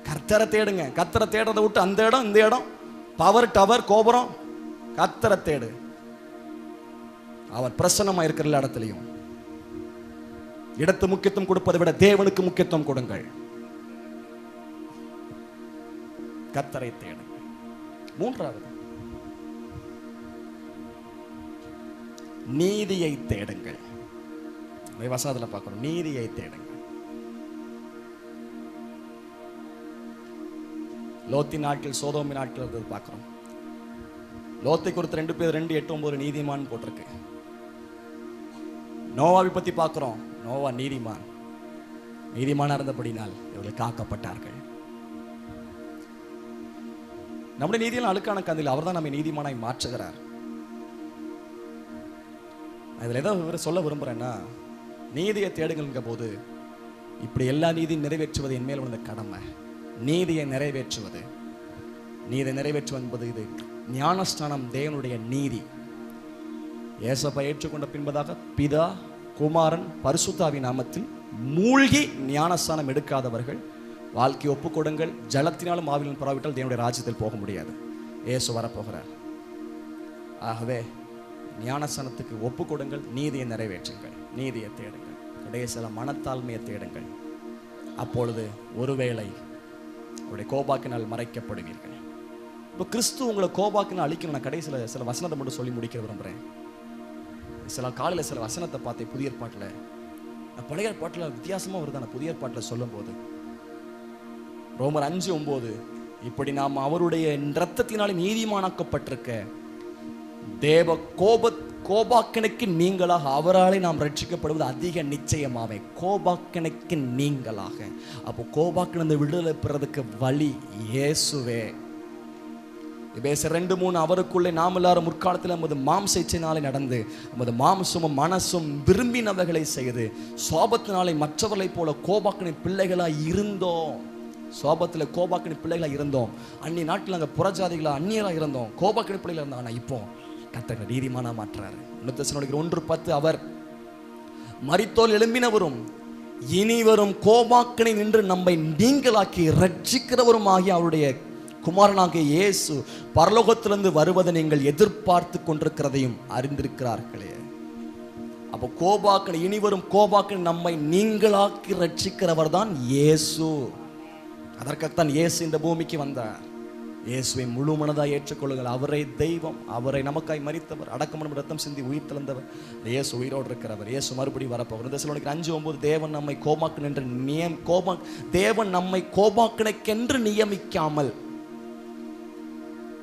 கர்த்தரை தேடுங்க. கர்த்தரை தேடுறதை விட்டு அந்த இடம் இந்த இடம், பவர் டவர் கோபுரம், கர்த்தரை தேடு. அவர் பிரசன்னமா இருக்கிற எல்லா இடத்துலையும். இடத்து முக்கியத்துவம் கொடுப்பதை விட தேவனுக்கு முக்கியத்துவம் கொடுங்கள். கர்த்தரை தேடுங்க. மூன்றாவது, நீதியை தேடுங்கள். வசனத்துல பார்க்கிறோம், நீதியை தேடுங்கள். லோத்தி நாட்கள் சோதோமி நாட்கள் இருந்தது பார்க்கிறோம். லோத்தை குறித்து 2 பேர் 2:8-9 நீதிமான் போட்டிருக்கு. நோவாவை பத்தி பார்க்கிறோம். நோவா நீதிமான், நீதிமானா இருந்தபடினால் இவர்கள் காக்கப்பட்டார்கள். நம்முடைய நீதியில் அழுக்கான கந்தில் அவர் தான் நம்மை நீதிமானாய் மாற்றுகிறார். அதில் ஏதோ சொல்ல விரும்புகிறேன்னா, நீதியை தேடுங்கிற போது இப்படி எல்லா நீதியும் நிறைவேற்றுவது என் மேல் உள்ள கடமை. நீதியை நிறைவேற்றுவது, நீதியை நிறைவேற்றுவது என்பது இது ஞானஸ்தானம், தேவனுடைய நீதி. ஏசப்பை ஏற்றுக்கொண்ட பின்பதாக பிதா குமாரன் பரிசுத்தாவின் நாமத்தில் மூழ்கி ஞானஸ்தானம் எடுக்காதவர்கள் வாழ்க்கை ஒப்புக்கொடுங்கள். ஜலத்தினாலும் ஆவிலும் பரவிட்டால் தேவனுடைய ராஜ்யத்தில் போக முடியாது. இயேசு வரப்போகிறார். ஆகவே ஞானஸ்தானத்துக்கு ஒப்பு கொடுங்கள், நீதியை நிறைவேற்றுங்கள், நீதியை தேடுங்கள், கடைசில மனத்தாழ்மையை தேடுங்கள். அப்பொழுது ஒருவேளை உங்களுடைய கோபாக்கினால் மறைக்கப்படுவீர்கள். இப்போ கிறிஸ்து உங்களை கோபாக்கினால் அழிக்கணும். நான் கடைசியில் சில வசனத்தை மட்டும் சொல்லி முடிக்க விரும்புகிறேன். சில காலையில் சில வசனத்தை பார்த்தேன் புதிய ஏற்பாட்டில். பழைய ஏற்பாட்டில் வித்தியாசமாக வருது. நான் புதிய ஏற்பாட்டில் சொல்லும் போது ரோமர் 5:9 இப்படி நாம் அவருடைய இரத்தத்தினாலே நீதிமானாக்கப்பட்டிருக்க தேவ கோபாக்கனுக்கு நீங்களாக அவராலே நாம் ரட்சிக்கப்படுவது அதிக நிச்சயமாவே. கோபாக்கனுக்கு நீங்களாக. அப்போ கோபாக்கிலிருந்து விடுதலை பெறதுக்கு வழி இயேசுவே. எபேசியர் 2:3 அவருக்குள்ளே நாம் எல்லாரும் முற்காலத்தில் நமது மாம்ச இச்சையினாலே நடந்து நமது மாம்சமும் மனசும் விரும்பினவைகளை செய்து சோபத்தினாலே மற்றவர்களைப் போல கோபாக்கனின் பிள்ளைகளாக இருந்தோம். சோபத்தில் கோபாக்கனின் பிள்ளைகளாக இருந்தோம். அந்நிய நாட்டில் நாங்கள் புறஜாதிகளாக அந்நியராக இருந்தோம். கோபாக்கனின் பிள்ளைகளாக இருந்தோம். ஆனால் இப்போ கர்த்தர் நீதிமானா மாற்றாரு. 1 அவர் மரித்தோல் எழும்பினவரும் இனிவரும் கோபாக்கனை நின்று நம்மை நீங்களாக்கி ரட்சிக்கிறவரும் ஆகிய அவருடைய குமாரனாகிய இயேசு பரலோகத்திலிருந்து வருவதை நீங்கள் எதிர்பார்த்து கொண்டிருக்கிறதையும் அறிந்திருக்கிறார்களே. அப்போ கோபாக்கனை இனிவரும் கோபாக்கனை நம்மை நீங்களாக்கி ரட்சிக்கிறவர் தான் இயேசு. அதற்காகத்தான் இயேசு இந்த பூமிக்கு வந்தார். இயேசுவை முழு மனதாய் ஏற்றுக்கொள்ளுங்கள். அவரை தெய்வம், அவரை நமக்காய் மரித்தவர், அடக்கமனம் ரத்தம் சிந்தி உயிர் தெழுந்தவர். இயேசு உயிரோடு இருக்கிறவர். இயேசு மறுபடி வரப்போகிறார். தெசலோனிக்கர் 5:9 தேவன் நம்மை கோபாக்கினைக்கென்று நியமிக்காமல்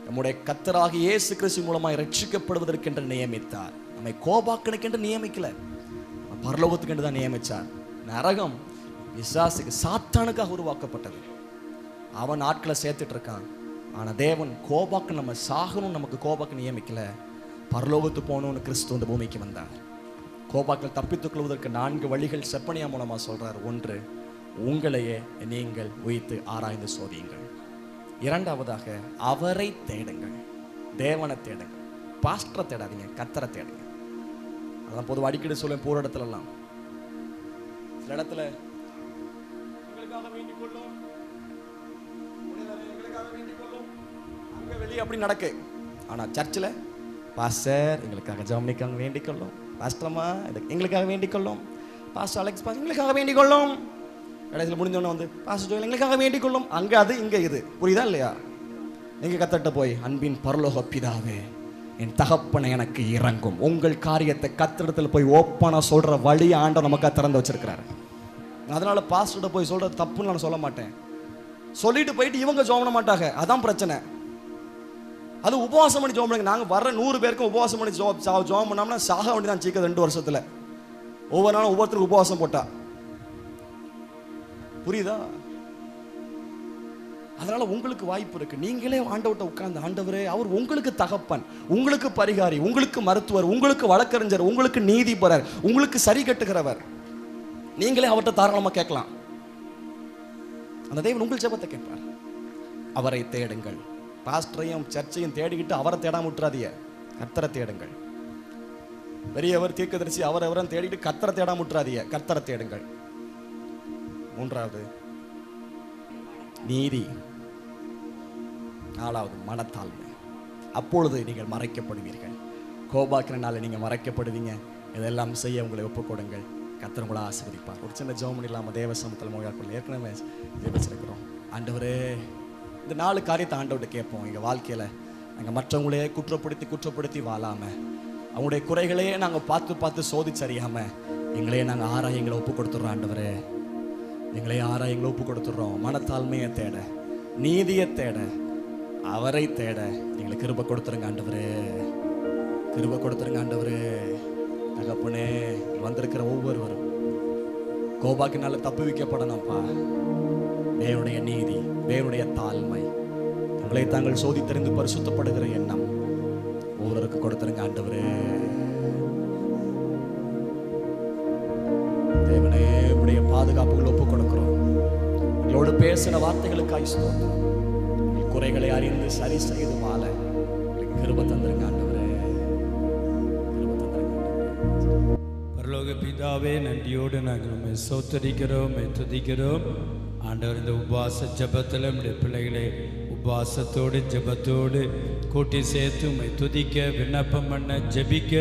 நம்முடைய கர்த்தராகிய இயேசு கிறிஸ்து மூலமாய் ரட்சிக்கப்படுவதற்கென்று நியமித்தார். நம்மை கோபாக்கினைக்கென்று நியமிக்கல, பரலோகத்துக்கென்று தான் நியமித்தார். நரகம் பிசாசுக்கு, சாத்தானுக்காக உருவாக்கப்பட்டது. அவன் ஆட்களை சேர்த்துட்டு இருக்கான். ஆனா தேவன் கோபாக்கு நம்ம சாகணும், நமக்கு கோபாக்கு நியமிக்கல. பரலோகத்து போகணும்னு கிறிஸ்து இந்த பூமிக்கு வந்தார். கோபாக்கள் தப்பித்துக் கொள்வதற்கு 4 வழிகள் செப்பனியா மூலமா சொல்றார். 1, உங்களையே நீங்கள் உயிர்த்து ஆராய்ந்து சோதியுங்கள். 2வதாக அவரை தேடுங்கள், தேவனை தேடுங்கள். பாஸ்டரை தேடாதீங்க, கர்த்தரை தேடுங்க. அதான் பொதுவாக அடிக்கடி சொல்லுவேன். போற இடத்துலலாம், சில இடத்துல வெளியே அப்படி நடக்கு. ஆனா சர்ச்சில் பாஸ்டர் எங்களுக்காக ஜெபம் வேண்டிக் கொள்ளும், பாஸ்டர்மா எங்களுக்காக வேண்டிக் கொள்ளும், பாஸ்டர் அலெக்ஸ் பாஸ்டர் எங்களுக்காக வேண்டிக் கொள்ளும். கடைசியில் முடிஞ்சோடனே வந்து பாஸ்டர் ஜோயல் எங்களுக்காக வேண்டிக் கொள்ளும். அங்க அது இங்க இது, புரியுதா இல்லையா? நீங்க கத்தட்ட போய் அன்பின் பரலோக பிதாவே என் தகப்பனை எனக்கு இறங்கும். உங்கள் காரியத்தை கத்திரத்தில் போய் ஓப்பனா சொல்ற வழி ஆண்டவர் நமக்காக திறந்து வச்சிருக்கிறாரு. அதனால பாஸ்டர்கிட்ட போய் சொல்றது தப்புன்னு நான் சொல்ல மாட்டேன். சொல்லிட்டு போயிட்டு இவங்க ஜெபம் பண்ண மாட்டாங்க, அதான் பிரச்சனை. அது உபவாசம் பண்ணி ஜெபம் பண்ணுங்க. நாங்கள் வர்ற 100 பேருக்கும் உபவாசம் பண்ணி ஜெபம் பண்ணோம்னா சாக வேண்டி தான் சீக்கிரம் 2 வருஷத்துல. ஒவ்வொரு நாளும் ஒவ்வொருத்தருக்கு உபவாசம் போட்டா, புரியுதா? அதனால உங்களுக்கு வாய்ப்பு இருக்கு. நீங்களே ஆண்டவர்கிட்ட உட்கார்ந்து, ஆண்டவரே அவர் உங்களுக்கு தகப்பன், உங்களுக்கு பரிகாரி, உங்களுக்கு மருத்துவர், உங்களுக்கு வழக்கறிஞர், உங்களுக்கு நீதிபரர், உங்களுக்கு சரி கட்டுகிறவர். நீங்களே அவர்கிட்ட தாராளமா கேட்கலாம். அந்த தேவன் உங்கள் ஜெபத்தை கேட்பார். அவரை தேடுங்கள். பாஸ்டரையும் சர்ச்சையும் தேடிக்கிட்டு அவரை தேடாம விட்டுறாதீங்க, கர்த்தரை தேடுங்கள். பெரியவர் தீர்க்கதரிசி அவரவரும் தேடிட்டு கர்த்தரை தேடாம விட்டுறாதீங்க, கர்த்தரை தேடுங்கள். 3வது நீதி. 4வது மனத்தாழ்மை. அப்பொழுது நீங்கள் மறைக்கப்படுவீர்கள். கோபாக்கினால நீங்க மறைக்கப்படுவீங்க. இதெல்லாம் செய்ய உங்களை ஒப்புக்கொடுங்கள். கர்த்தர் உங்களை ஆசீர்வதிப்பார். ஒரு சின்ன ஜெபம் இல்லாமல் தேவ சமூகத்தில் மொழியாட்கள் ஏற்கனவே ஜெபிச்சிருக்கிறோம். ஆண்டவரே, இந்த 4 காரியத்தை ஆண்டவர்கிட்ட கேட்போம். எங்கள் வாழ்க்கையில் நாங்கள் மற்றவங்களையே குற்றப்படுத்தி வாழாமல், அவங்களுடைய குறைகளையே நாங்கள் பார்த்து சோதிச்சறியாமல் எங்களையே நாங்கள் ஆராய எங்களை ஒப்பு கொடுத்துட்றோம். ஆண்டவரே, எங்களையே ஆராய எங்களை ஒப்பு கொடுத்துட்றோம். மனத்தாழ்மையை தேட, நீதியை தேட, அவரை தேட எங்களுக்கு கிருபை கொடுத்துருங்க ஆண்டவரே, கிருபை கொடுத்துருங்க ஆண்டவரே. தகப்பனே, வந்திருக்கிற ஒவ்வொருவரும் கோபாக்கினால தப்பு வைக்கப்படணும்ப்பா. தேவனுடைய நீதி, தேவனுடைய தாழ்மை, தங்களை தாங்கள் சோதித்தறிந்து பரிசுத்தப்படுகிற எண்ணம் ஒவ்வொருவருக்கு கொடுத்துருங்க ஆண்டவரே. தேவனே, உடைய பாதுகாப்புகள் ஒப்புக் கொடுக்கிறோம். எங்களோடு பேசின வார்த்தைகளுக்காய் ஸ்தோத்திரம். எங்கள் குறைகளை அறிந்து சரி செய்து வாழ கிருபை தந்திருங்க ஆண்டவரே. பரலோக பிதாவே, நன்றியோடு நாங்கள் உம்மை ஸ்தோத்திரிக்கிறோம், துதிக்கிறோம். ஆண்டவர், இந்த உபவாச ஜெபத்தில் நம்முடைய பிள்ளைகளை உபவாசத்தோடு ஜெபத்தோடு கூட்டி சேர்த்து உம்மை துதிக்க, விண்ணப்பம் பண்ண, ஜெபிக்க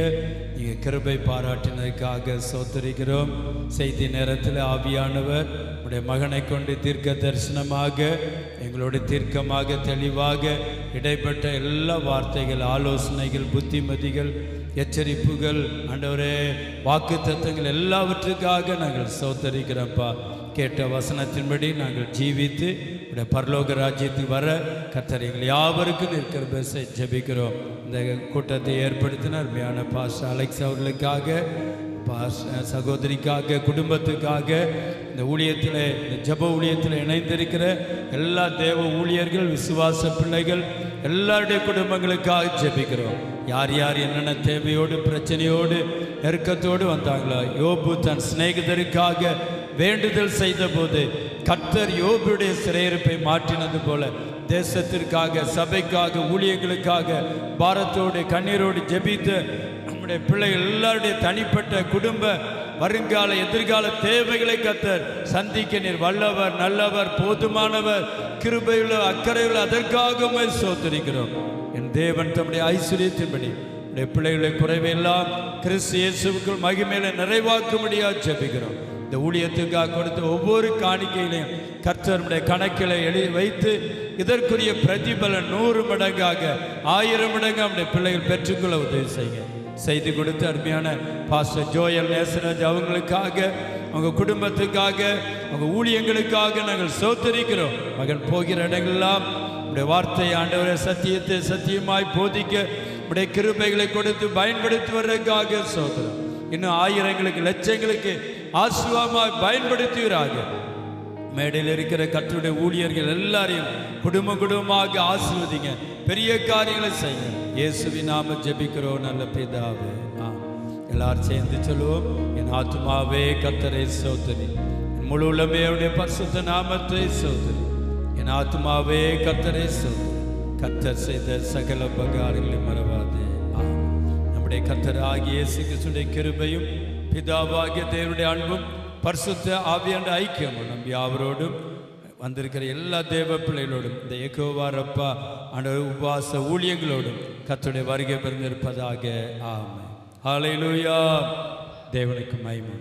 நீங்கள் கிருபை பாராட்டினதுக்காக ஸ்தோத்திரிக்கிறோம். செய்தி நேரத்தில் ஆவியானவர் உடைய மகனை கொண்டு தீர்க்க தரிசனமாக, எங்களோட தீர்க்கமாக, தெளிவாக இடைப்பட்ட எல்லா வார்த்தைகள், ஆலோசனைகள், புத்திமதிகள், எச்சரிப்புகள், ஆண்டவரே வாக்கு தத்தங்கள் எல்லாவற்றுக்காக நாங்கள் ஸ்தோத்திரிக்கிறோம்ப்பா. கேட்ட வசனத்தின்படி நாங்கள் ஜீவித்து உடைய பரலோக ராஜ்யத்துக்கு வர கர்த்தர் எங்கள் யாவருக்கும் இருக்கிற பேச ஜெபிக்கிறோம். இந்த கூட்டத்தை ஏற்படுத்தின அருமையான பாஸ்டர் அலெக்ஸ் அவர்களுக்காக, சகோதரிக்காக, குடும்பத்துக்காக, இந்த ஊழியத்தில், இந்த ஜெப ஊழியத்தில் இணைந்திருக்கிற எல்லா தேவ ஊழியர்கள், விசுவாச பிள்ளைகள் எல்லாருடைய குடும்பங்களுக்காக ஜெபிக்கிறோம். யார் யார் என்னென்ன தேவையோடு, பிரச்சனையோடு, நெருக்கத்தோடு வந்தாங்களோ, யோபு தன் சிநேகிதருக்காக வேண்டுதல் செய்த போது கர்த்தர் யோபுடைய சிறையிருப்பை மாற்றினது போல தேசத்திற்காக, சபைக்காக, ஊழியர்களுக்காக பாரத்தோடு கண்ணீரோடு ஜெபித்த நம்முடைய பிள்ளைகள் எல்லாருடைய தனிப்பட்ட குடும்ப வருங்கால எதிர்கால தேவைகளை கர்த்தர் சந்திக்க நீர் வல்லவர், நல்லவர், போதுமானவர், கிருபையுள்ள, அக்கறையுள்ள. அதற்காக ஸ்தோத்திரிக்கிறோம். என் தேவன் தம்முடைய ஐஸ்வர்யத்தின்படி உடைய பிள்ளைகளை குறைவெல்லாம் கிறிஸ்து இயேசுவுக்குள் மகிமையில நிறைவாக்கும்படியாக ஜெபிக்கிறோம். இந்த ஊழியத்துக்காக கொடுத்த ஒவ்வொரு காணிக்கையிலையும் கர்த்தருடைய கணக்கில் வைத்து இதற்குரிய பிரதிபலன் 100 மடங்காக 1000 மடங்கு நம்முடைய பிள்ளைகள் பெற்றுக்கொள்ள உதவி செய்து கொடுத்து அருமையான பாஸ்டர் ஜோயல் நேசராஜ் அவங்களுக்காக, அவங்க குடும்பத்துக்காக, அவங்க ஊழியங்களுக்காக நாங்கள் ஸ்தோத்திரிக்கிறோம். மகன் போகிற இடங்களெல்லாம் உடைய வார்த்தை ஆண்டவரே சத்தியத்தை சத்தியமாய் போதிக்க உடைய கிருபைகளை கொடுத்து பயன்படுத்துவதற்காக ஸ்தோத்திரம். இன்னும் ஆயிரங்களுக்கு லட்சங்களுக்கு ஆசீர்வாதமாய் பயன்படுத்துகிறாங்க. மேடையில் இருக்கிற கர்த்தருடைய ஊழியர்கள் எல்லாரையும் குடும்பமாக ஆசீர்வதிங்க, பெரிய காரியங்களை செய்யுங்க. இயேசுவின் நாமத்தில் ஜெபிக்கிறோம் நல்ல பிதாவே. எல்லாரும் சேர்ந்து சொல்லுவோம். என் ஆத்துமாவே கர்த்தரை ஸ்தோத்திரி, என் முழு உள்ளமே அவருடைய பரிசுத்த நாமத்தை ஸ்தோத்திரி. என் ஆத்துமாவே கர்த்தரை ஸ்தோத்திரி, கர்த்தர் செய்த சகல உபகாரங்களை மறவாதே. நம்முடைய கர்த்தராகிய இயேசு கிறிஸ்துவின் கிருபையும் பிதாவாகிய தேவனுடைய அன்பும் பரிசுத்த ஆவியானவருடைய ஐக்கியமும் நம் யாவரோடும் வந்திருக்கிற எல்லா தேவ பிள்ளைகளோடும் இந்த யெகோவா ரப்பா ஆண்டவர் உபவாச ஊழியங்களோடும் கர்த்தருடைய வருகை பெருந்திருப்பதாக. ஆமென். ஹல்லேலூயா. தேவனுக்கு மகிமை.